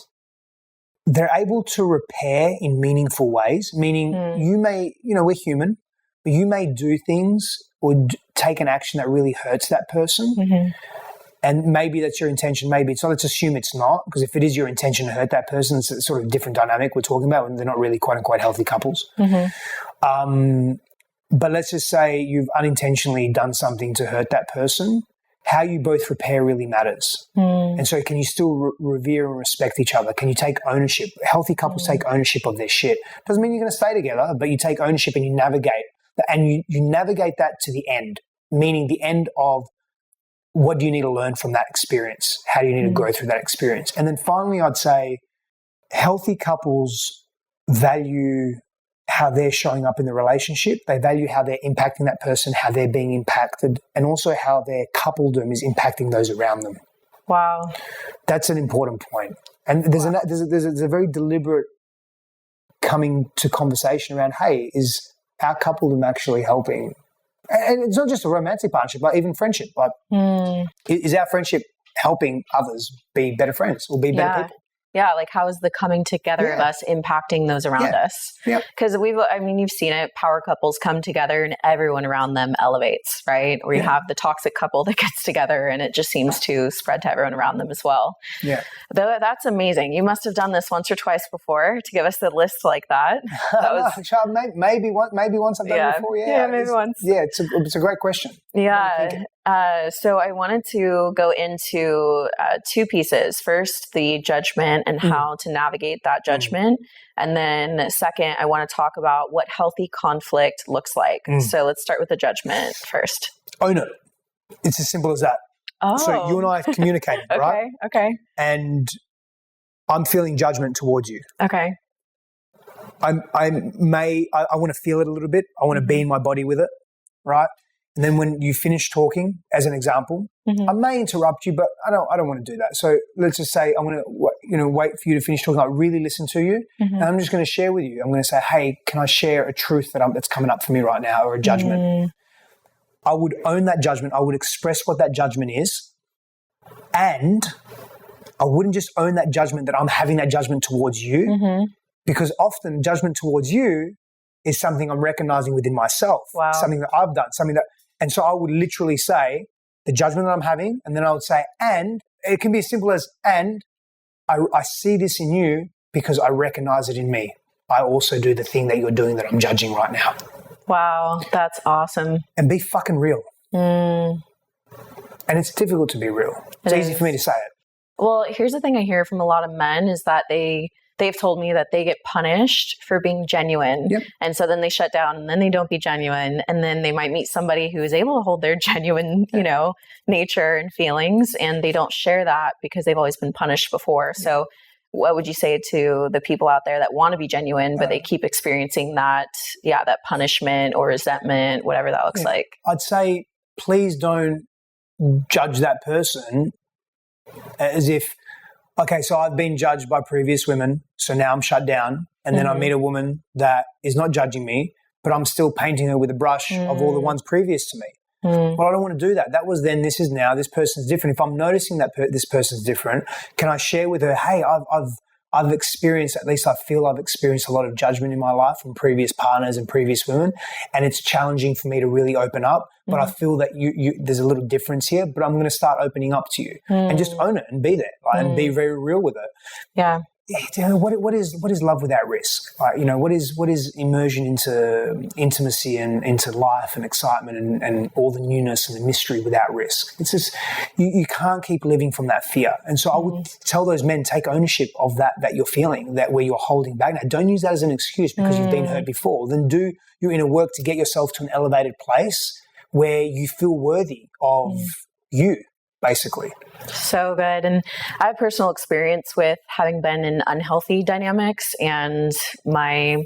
They're able to repair in meaningful ways, meaning you may, we're human, but you may do things or take an action that really hurts that person. And maybe that's your intention, maybe it's not. Let's assume it's not, because if it is your intention to hurt that person, it's a sort of different dynamic we're talking about when they're not really quote unquote healthy couples. But let's just say you've unintentionally done something to hurt that person. How you both repair really matters. And so can you still revere and respect each other? Can you take ownership? Healthy couples take ownership of their shit. Doesn't mean you're going to stay together, but you take ownership and you navigate. And you navigate that to the end, meaning the end of what do you need to learn from that experience? How do you need to grow through that experience? And then finally, I'd say healthy couples value how they're showing up in the relationship. They value how they're impacting that person, how they're being impacted, and also how their coupledom is impacting those around them. Wow. That's an important point. And there's a very deliberate coming to conversation around, hey, is our coupledom actually helping? And it's not just a romantic partnership, but even friendship. Like, is our friendship helping others be better friends or be better people? Yeah, like how is the coming together of us impacting those around us? Because you've seen it, power couples come together and everyone around them elevates, right? Or you have the toxic couple that gets together and it just seems to spread to everyone around them as well. Yeah. That's amazing. You must have done this once or twice before to give us a list like that. Maybe once I've done it before. Yeah, maybe once. Yeah, it's a great question. Yeah. So I wanted to go into two pieces. First, the judgment and how to navigate that judgment. And then second, I want to talk about what healthy conflict looks like. So let's start with the judgment first. Own it. It's as simple as that. Oh. So you and I have communicated, right? Okay. And I'm feeling judgment towards you. Okay. I want to feel it a little bit. I want to be in my body with it, right? And then when you finish talking, as an example, I may interrupt you, but I don't want to do that. So let's just say I want to wait for you to finish talking. I really listen to you, and I'm just going to share with you. I'm going to say, hey, can I share a truth that's coming up for me right now, or a judgment? I would own that judgment. I would express what that judgment is, and I wouldn't just own that judgment that I'm having that judgment towards you, because often judgment towards you is something I'm recognizing within myself, something that I've done, and so I would literally say the judgment that I'm having, and then I would say, and it can be as simple as, and I see this in you because I recognize it in me. I also do the thing that you're doing that I'm judging right now. Wow, that's awesome. And be fucking real. And it's difficult to be real. It's easy for me to say it. Well, here's the thing I hear from a lot of men is that they've told me that they get punished for being genuine. And so then they shut down and then they don't be genuine. And then they might meet somebody who is able to hold their genuine, nature and feelings, and they don't share that because they've always been punished before. So what would you say to the people out there that want to be genuine, but they keep experiencing that punishment or resentment, whatever that looks like? I'd say, please don't judge that person as if, okay, so I've been judged by previous women, so now I'm shut down. And then I meet a woman that is not judging me, but I'm still painting her with a brush of all the ones previous to me. Well, I don't want to do that. That was then, this is now, this person's different. If I'm noticing that this person's different, can I share with her, hey, I've experienced, at least I feel I've experienced a lot of judgment in my life from previous partners and previous women, and it's challenging for me to really open up, but I feel that there's a little difference here, but I'm going to start opening up to you and just own it and be there, and be very real with it. Yeah. What is love without risk? What is immersion into intimacy and into life and excitement and all the newness and the mystery without risk? It's just you can't keep living from that fear. And so I would tell those men, take ownership of that you're feeling, that where you're holding back. Now, don't use that as an excuse because you've been hurt before. Then do your inner work to get yourself to an elevated place where you feel worthy of you, basically. So good. And I have personal experience with having been in unhealthy dynamics, and my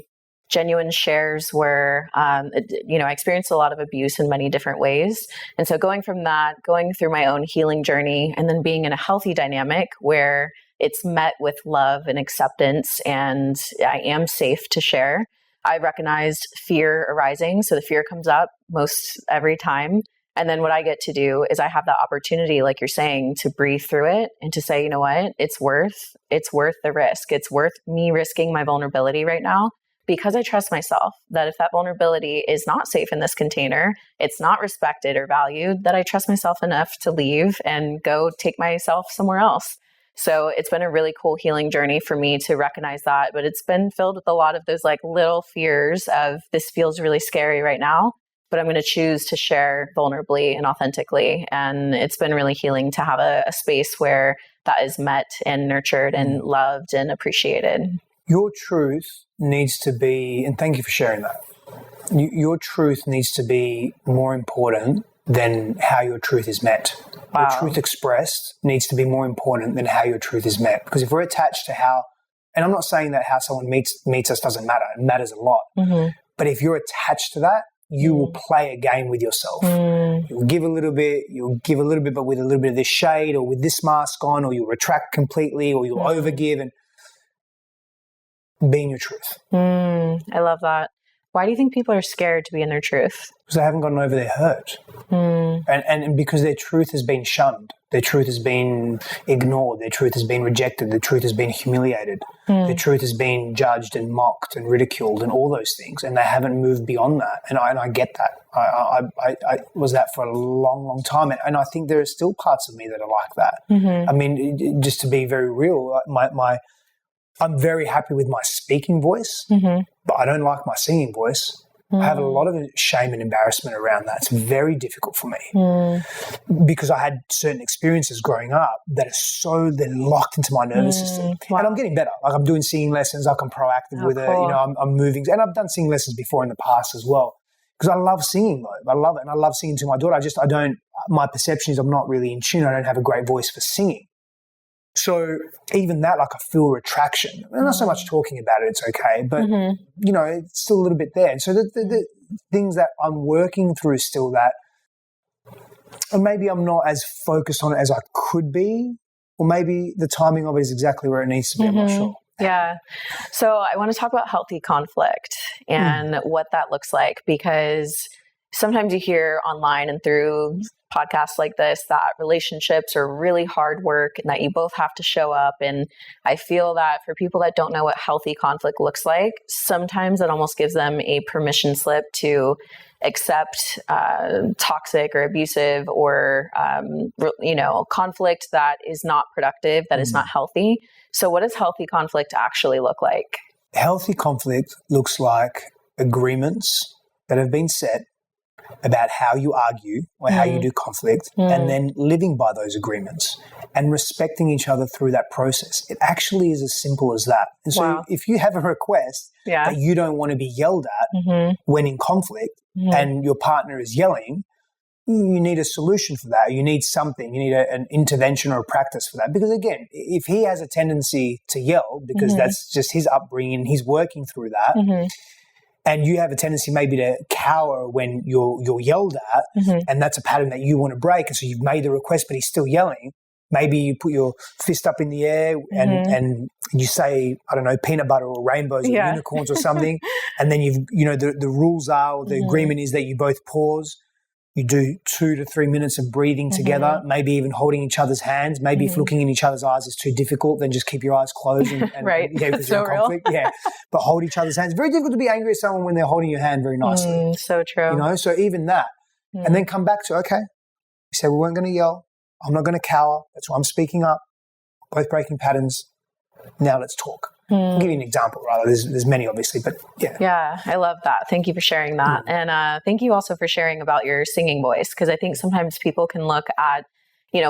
genuine shares were, I experienced a lot of abuse in many different ways. And so going from that, going through my own healing journey, and then being in a healthy dynamic where it's met with love and acceptance and I am safe to share, I recognized fear arising. So the fear comes up most every time. And then what I get to do is I have the opportunity, like you're saying, to breathe through it and to say, you know what, it's worth the risk. It's worth me risking my vulnerability right now because I trust myself that if that vulnerability is not safe in this container, it's not respected or valued, that I trust myself enough to leave and go take myself somewhere else. So it's been a really cool healing journey for me to recognize that, but it's been filled with a lot of those like little fears of this feels really scary right now, but I'm going to choose to share vulnerably and authentically. And it's been really healing to have a space where that is met and nurtured and loved and appreciated. Your truth needs to be, and thank you for sharing that. Your truth needs to be more important than how your truth is met. Wow. Your truth expressed needs to be more important than how your truth is met. Because if we're attached to how, and I'm not saying that how someone meets us doesn't matter. It matters a lot. Mm-hmm. But if you're attached to that, you will play a game with yourself. You'll give a little bit, but with a little bit of this shade or with this mask on, or you'll retract completely, or you'll overgive, and be in your truth. I love that. Why do you think people are scared to be in their truth? Because they haven't gotten over their hurt. And because their truth has been shunned. Their truth has been ignored. Their truth has been rejected. Their truth has been humiliated. Their truth has been judged and mocked and ridiculed and all those things. And they haven't moved beyond that. And I get that. I was that for a long, long time. And I think there are still parts of me that are like that. I mean, just to be very real, I'm very happy with my speaking voice, but I don't like my singing voice. I have a lot of shame and embarrassment around that. It's very difficult for me because I had certain experiences growing up that are they're locked into my nervous system. Wow. And I'm getting better. Like I'm doing singing lessons. Like I'm proactive with it. You know, I'm moving. And I've done singing lessons before in the past as well because I love singing though. I love it. And I love singing to my daughter. My perception is I'm not really in tune. I don't have a great voice for singing. So even that, like I feel retraction. Not so much talking about it, it's okay, but, you know, it's still a little bit there. And so the things that I'm working through still that, and maybe I'm not as focused on it as I could be, or maybe the timing of it is exactly where it needs to be, I'm not sure. Yeah. So I want to talk about healthy conflict and what that looks like, because sometimes you hear online and through podcasts like this that relationships are really hard work and that you both have to show up. And I feel that for people that don't know what healthy conflict looks like, sometimes it almost gives them a permission slip to accept toxic or abusive or, conflict that is not productive, that is not healthy. So what does healthy conflict actually look like? Healthy conflict looks like agreements that have been set about how you argue or how you do conflict, and then living by those agreements and respecting each other through that process. It actually is as simple as that. And so if you have a request that you don't want to be yelled at when in conflict and your partner is yelling, you need a solution for that. You need something. You need an intervention or a practice for that. Because again, if he has a tendency to yell because that's just his upbringing, he's working through that, and you have a tendency maybe to cower when you're yelled at, and that's a pattern that you want to break, and so you've made the request but he's still yelling, maybe you put your fist up in the air and you say, I don't know, peanut butter or rainbows or unicorns or something, and then the rules are, or the agreement is that you both pause. You do 2 to 3 minutes of breathing together, maybe even holding each other's hands. Maybe if looking in each other's eyes is too difficult, then just keep your eyes closed and That's so real. conflict. But hold each other's hands. Very difficult to be angry at someone when they're holding your hand very nicely. So true. You know, so even that. And then come back to, okay, we said we weren't going to yell. I'm not going to cower. That's why I'm speaking up. Both breaking patterns. Now let's talk. I'll give you an example, rather. There's many, obviously, but yeah. Yeah, I love that. Thank you for sharing that. And thank you also for sharing about your singing voice, because I think sometimes people can look at,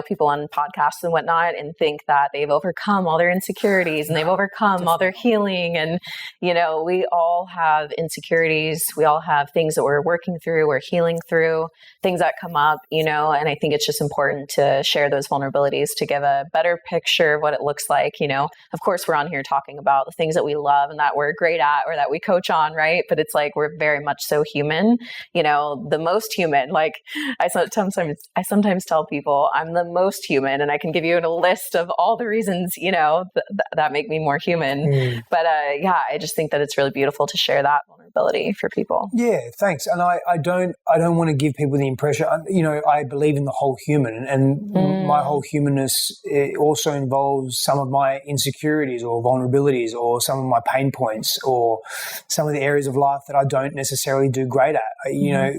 people on podcasts and whatnot and think that they've overcome all their insecurities and they've overcome all their healing. And, we all have insecurities. We all have things that we're working through, we're healing through, things that come up, and I think it's just important to share those vulnerabilities to give a better picture of what it looks like. Of course, we're on here talking about the things that we love and that we're great at or that we coach on, right? But it's like, we're very much so human, the most human. Like I sometimes tell people I'm I'm the most human, and I can give you a list of all the reasons, that make me more human. But yeah, I just think that it's really beautiful to share that vulnerability for people. Yeah, thanks. And I don't want to give people the impression, I believe in the whole human, and my whole humanness also involves some of my insecurities or vulnerabilities or some of my pain points or some of the areas of life that I don't necessarily do great at,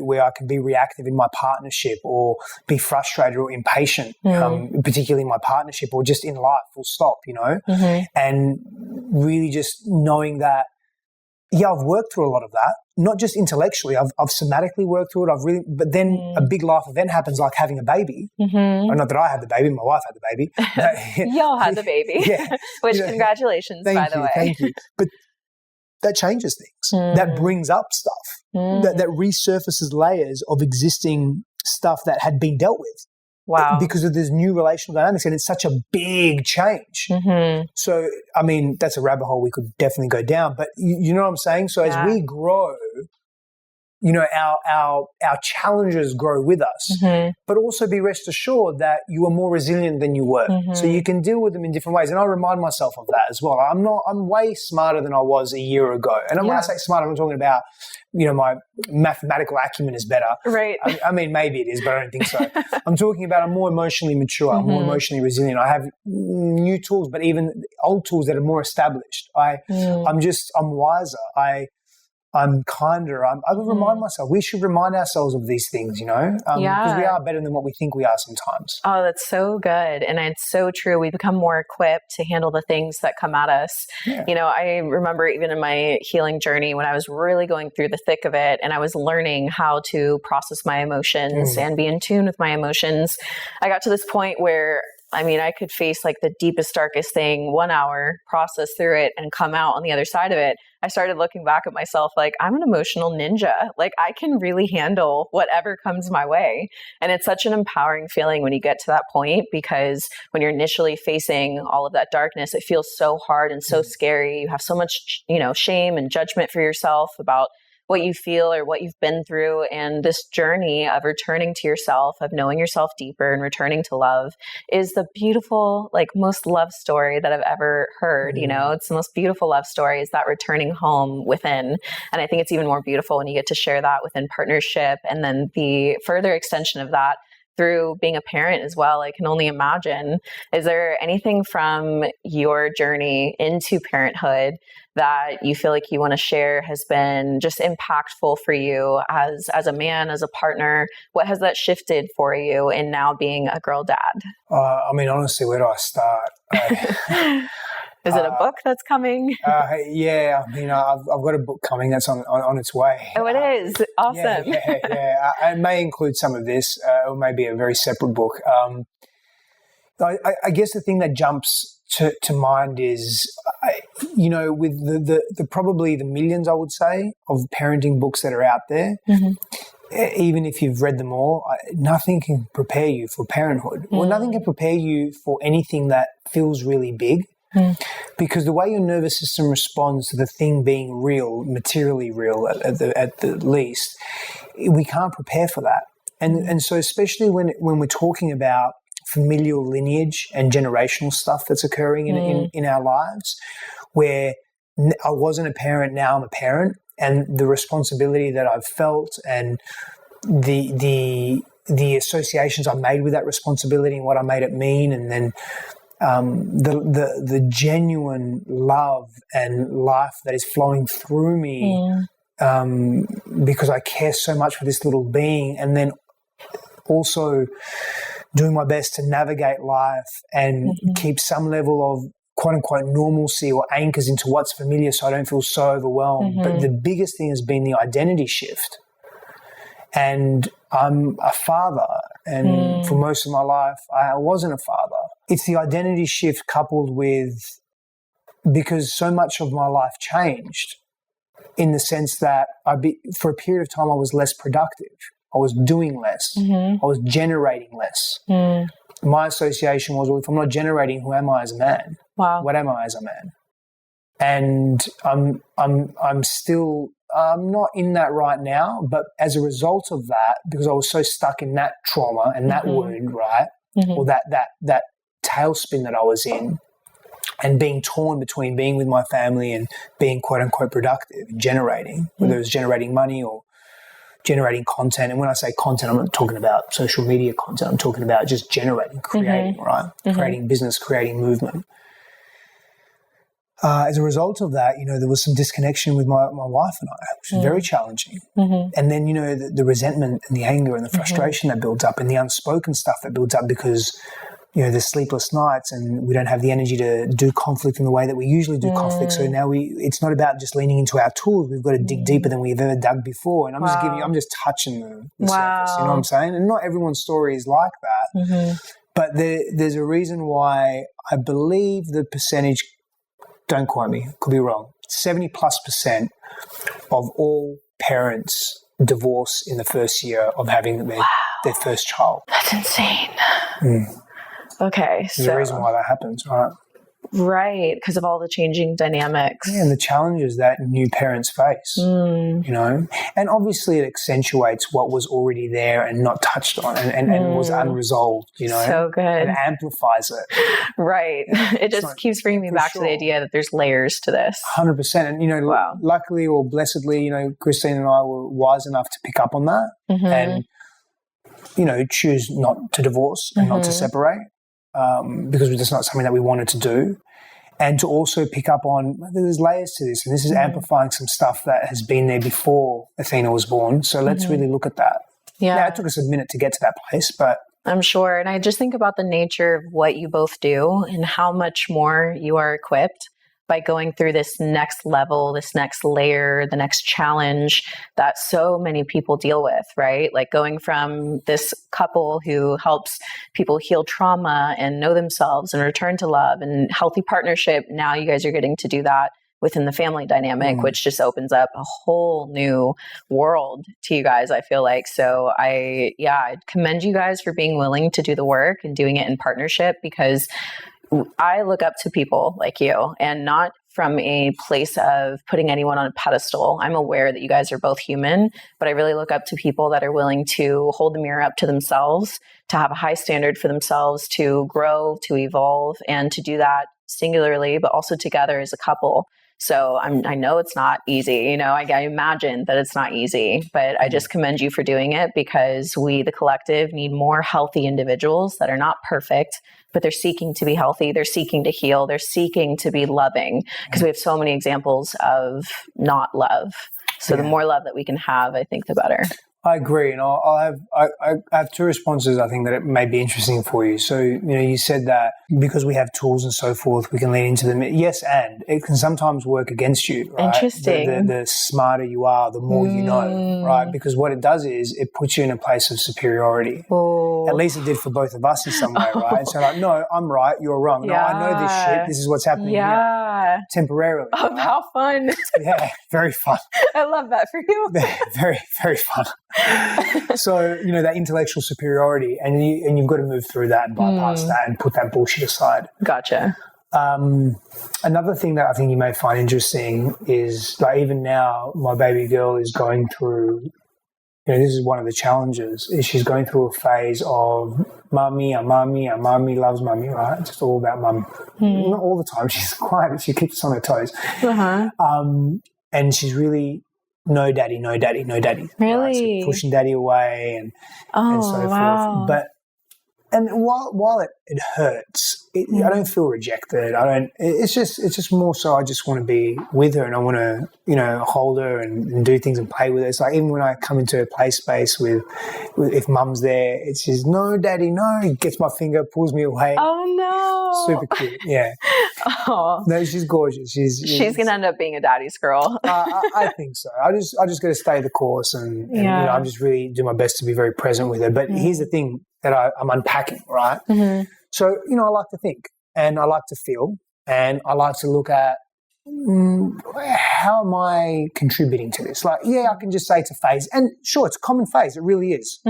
where I can be reactive in my partnership or be frustrated or impatient, particularly in my partnership or just in life, full stop, and really just knowing that, I've worked through a lot of that, not just intellectually. I've somatically worked through it. But then a big life event happens, like having a baby. Or not that I had the baby, my wife had the baby. Y'all had the baby. Yeah. Which congratulations, by the way. Thank you. But that changes things. That brings up stuff. That resurfaces layers of existing stuff that had been dealt with. Wow. Because of this new relational dynamics, and it's such a big change. So, I mean, that's a rabbit hole we could definitely go down, but you know what I'm saying? So as we grow, our challenges grow with us, but also be rest assured that you are more resilient than you were. So you can deal with them in different ways. And I remind myself of that as well. I'm way smarter than I was a year ago. And when I say smart, I'm talking about, my mathematical acumen is better. Right. I mean, maybe it is, but I don't think so. I'm talking about I'm more emotionally mature. I'm more emotionally resilient. I have new tools, but even old tools that are more established. I'm wiser. I'm kinder. I would remind myself. We should remind ourselves of these things, because we are better than what we think we are sometimes. Oh, that's so good. And it's so true. We become more equipped to handle the things that come at us. Yeah. I remember even in my healing journey when I was really going through the thick of it and I was learning how to process my emotions and be in tune with my emotions, I got to this point where I could face like the deepest, darkest thing 1 hour, process through it and come out on the other side of it. I started looking back at myself like I'm an emotional ninja. Like I can really handle whatever comes my way. And it's such an empowering feeling when you get to that point, because when you're initially facing all of that darkness, it feels so hard and so scary. You have so much, shame and judgment for yourself about what you feel or what you've been through. And this journey of returning to yourself, of knowing yourself deeper and returning to love is the beautiful, most love story that I've ever heard. It's the most beautiful love story, is that returning home within. And I think it's even more beautiful when you get to share that within partnership, and then the further extension of that through being a parent as well. I can only imagine. Is there anything from your journey into parenthood that you feel like you want to share has been just impactful for you as a man, as a partner? What has that shifted for you in now being a girl dad? Honestly, where do I start? Is it a book that's coming? Yeah, I've got a book coming that's on its way. Oh, it is? Awesome. Yeah. It may include some of this, or maybe a very separate book. I guess the thing that jumps to mind is, with the probably the millions, I would say, of parenting books that are out there, even if you've read them all, nothing can prepare you for parenthood. Or nothing can prepare you for anything that feels really big. Because the way your nervous system responds to the thing being real, materially real at the least, we can't prepare for that. And so especially when we're talking about familial lineage and generational stuff that's occurring in our lives, where I wasn't a parent, now I'm a parent, and the responsibility that I've felt and the associations I made with that responsibility and what I made it mean, and then the genuine love and life that is flowing through me because I care so much for this little being, and then also doing my best to navigate life and keep some level of quote-unquote normalcy or anchors into what's familiar so I don't feel so overwhelmed. But the biggest thing has been the identity shift. And I'm a father, and for most of my life, I wasn't a father. It's the identity shift coupled with, because so much of my life changed in the sense that for a period of time I was less productive. I was doing less. I was generating less. My association was, well, if I'm not generating, who am I as a man? Wow. What am I as a man? And I'm still not in that right now, but as a result of that, because I was so stuck in that trauma and that wound, right, or that tailspin that I was in, and being torn between being with my family and being quote unquote productive and generating, whether it was generating money or generating content. And when I say content, I'm not talking about social media content. I'm talking about just generating, creating, right? Creating business, creating movement. As a result of that, there was some disconnection with my wife and I, which was very challenging. And then, the resentment and the anger and the frustration that built up and the unspoken stuff that built up because, there's sleepless nights and we don't have the energy to do conflict in the way that we usually do conflict. So now it's not about just leaning into our tools. We've got to dig deeper than we've ever dug before. And I'm just touching the surface, you know what I'm saying? And not everyone's story is like that. But there's a reason why I believe the percentage, don't quote me, could be wrong, 70+% of all parents divorce in the first year of having their first child. That's insane. Okay. There's a reason why that happens, right? Right, because of all the changing dynamics. Yeah, and the challenges that new parents face, And obviously it accentuates what was already there and not touched on and was unresolved, So good. It amplifies it. Right. It just keeps bringing me back to the idea that there's layers to this. 100%. And, luckily or blessedly, Christine and I were wise enough to pick up on that and, choose not to divorce and not to separate. Because it's not something that we wanted to do, and to also pick up on there's layers to this, and this is amplifying some stuff that has been there before Athena was born. So let's really look at that. Yeah. Now, it took us a minute to get to that place, but I'm sure. And I just think about the nature of what you both do and how much more you are equipped by going through this next level, this next layer, the next challenge that so many people deal with, right? Like going from this couple who helps people heal trauma and know themselves and return to love and healthy partnership. Now you guys are getting to do that within the family dynamic, which just opens up a whole new world to you guys, I feel like. So I commend you guys for being willing to do the work and doing it in partnership, because I look up to people like you, and not from a place of putting anyone on a pedestal. I'm aware that you guys are both human, but I really look up to people that are willing to hold the mirror up to themselves, to have a high standard for themselves, to grow, to evolve, and to do that singularly, but also together as a couple. So I know it's not easy. I imagine that it's not easy, but I just commend you for doing it, because we, the collective, need more healthy individuals that are not perfect, but they're seeking to be healthy. They're seeking to heal. They're seeking to be loving, because we have so many examples of not love. So the more love that we can have, I think the better. I agree, and I have two responses. I think that it may be interesting for you. So you said that because we have tools and so forth, we can lean into them. Yes, and it can sometimes work against you. Right? Interesting. The smarter you are, the more you know, right? Because what it does is it puts you in a place of superiority. Oh. At least it did for both of us in some way, right? So no, I'm right, you're wrong. No, I know this shit. This is what's happening here. Temporarily. Oh, right? How fun. Yeah, very fun. I love that for you. Very, very fun. So, that intellectual superiority, and you've got to move through that and bypass that and put that bullshit aside. Gotcha. Another thing that I think you may find interesting is, like, even now, my baby girl is going through, this is one of the challenges, is she's going through a phase of mommy loves mommy, right? It's just all about mum. Not all the time. She's quiet. She keeps us on her toes. And she's really, no daddy. Really? Right? So pushing daddy away and so forth. But while it hurts, I don't feel rejected. It's just more so I just want to be with her, and I want to, hold her and do things and play with her. It's like even when I come into a play space with if mum's there, it's just, no, daddy, no. Gets my finger, pulls me away. Oh, no. Super cute. Yeah. Oh. No, she's gorgeous. She's going to end up being a daddy's girl. I think so. I just got to stay the course and I'm just really do my best to be very present with her. But here's the thing that I'm unpacking, right? So, I like to think and I like to feel and I like to look at how am I contributing to this? Like, I can just say it's a phase. And sure, it's a common phase. It really is.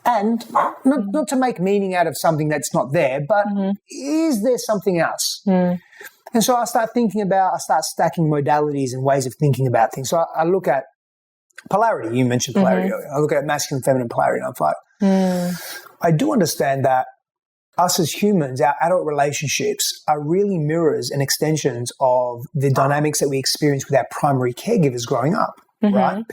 And not to make meaning out of something that's not there, but is there something else? And so I start stacking modalities and ways of thinking about things. So I look at polarity. You mentioned polarity earlier. I look at masculine, feminine polarity, and I'm like, I do understand that us as humans, our adult relationships are really mirrors and extensions of the dynamics that we experience with our primary caregivers growing up, right?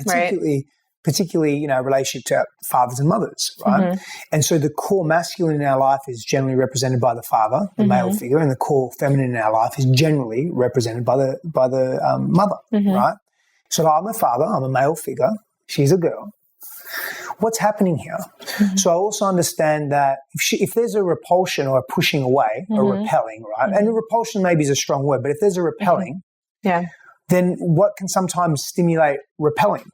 Particularly, you know, relationship to our fathers and mothers, right? And so the core masculine in our life is generally represented by the father, the male figure, and the core feminine in our life is generally represented by the mother, right? So I'm a father, I'm a male figure, she's a girl. What's happening here? So I also understand that if there's a repulsion or a pushing away or repelling, right? And a repulsion maybe is a strong word, but if there's a repelling, then what can sometimes stimulate repelling?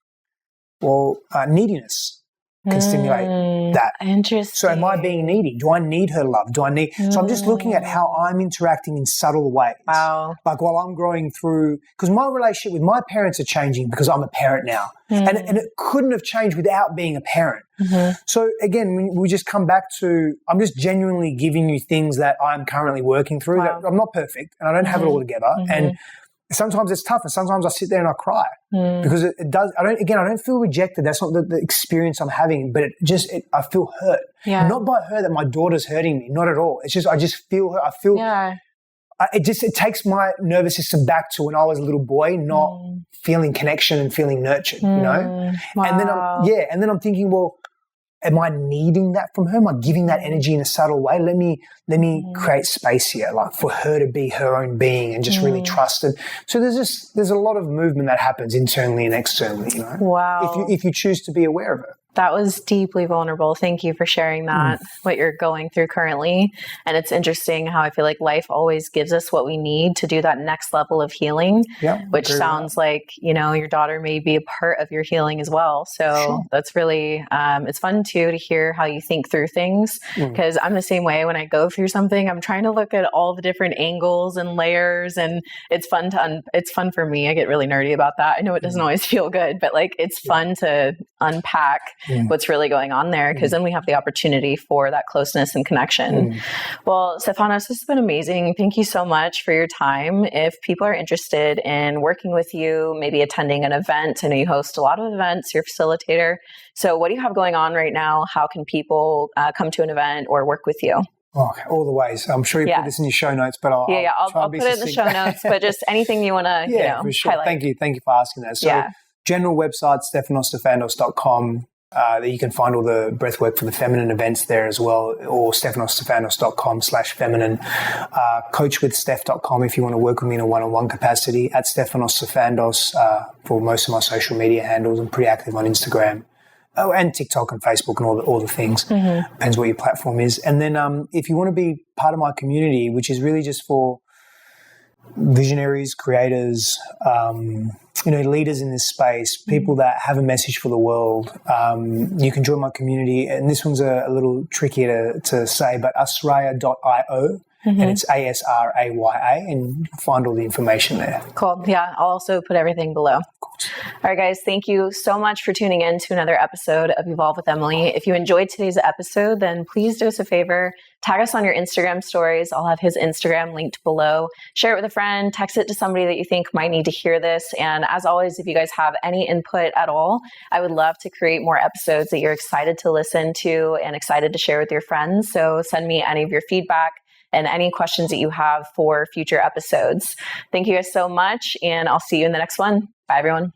Well, neediness can stimulate that. Interesting. So am I being needy? Do I need her love? So I'm just looking at how I'm interacting in subtle ways. Wow. Like while I'm growing through, because my relationship with my parents are changing because I'm a parent now. And it couldn't have changed without being a parent. So again, we just come back to, I'm just genuinely giving you things that I'm currently working through. That I'm not perfect and I don't have it all together. And sometimes it's tough, and sometimes I sit there and I cry because it does. I don't feel rejected. That's not the experience I'm having, but I feel hurt. Not by her that my daughter's hurting me, not at all. It's just I just feel her. I feel. It takes my nervous system back to when I was a little boy, not feeling connection and feeling nurtured. You know, and then I'm thinking, well, am I needing that from her? Am I giving that energy in a subtle way? Let me create space here, like for her to be her own being and just really trust it. So there's a lot of movement that happens internally and externally, you know. Wow. If you choose to be aware of it. That was deeply vulnerable. Thank you for sharing that, what you're going through currently. And it's interesting how I feel like life always gives us what we need to do that next level of healing, which sounds like, you know, your daughter may be a part of your healing as well. So that's really, it's fun too to hear how you think through things, because I'm the same way. When I go through something, I'm trying to look at all the different angles and layers, and it's fun it's fun for me. I get really nerdy about that. I know it doesn't always feel good, but like it's fun to unpack what's really going on there, because then we have the opportunity for that closeness and connection. Well, Stefanos, this has been amazing. Thank you so much for your time. If people are interested in working with you, maybe attending an event, I know you host a lot of events, you're a facilitator. So what do you have going on right now? How can people come to an event or work with you? Okay, all the ways. I'm sure you put this in your show notes, but I'll put it in the show notes, but just anything you want to, for sure. highlight. Thank you for asking that. So general website, stefanosstefanos.com. You can find all the breathwork for the feminine events there as well, or stefanosstefanos.com/feminine. Coachwithsteph.com if you want to work with me in a one-on-one capacity. At Stefanos Sifandos for most of my social media handles. I'm pretty active on Instagram. Oh, and TikTok and Facebook and all the things. Depends what your platform is. And then if you want to be part of my community, which is really just for visionaries, creators, leaders in this space, people that have a message for the world, you can join my community. And this one's a little trickier to say, but asraya.io. And it's ASRAYA, and you can find all the information there. Cool. Yeah, I'll also put everything below. All right, guys, thank you so much for tuning in to another episode of Evolve with Emily. If you enjoyed today's episode, then please do us a favor. Tag us on your Instagram stories. I'll have his Instagram linked below. Share it with a friend. Text it to somebody that you think might need to hear this. And as always, if you guys have any input at all, I would love to create more episodes that you're excited to listen to and excited to share with your friends. So send me any of your feedback and any questions that you have for future episodes. Thank you guys so much, and I'll see you in the next one. Bye, everyone.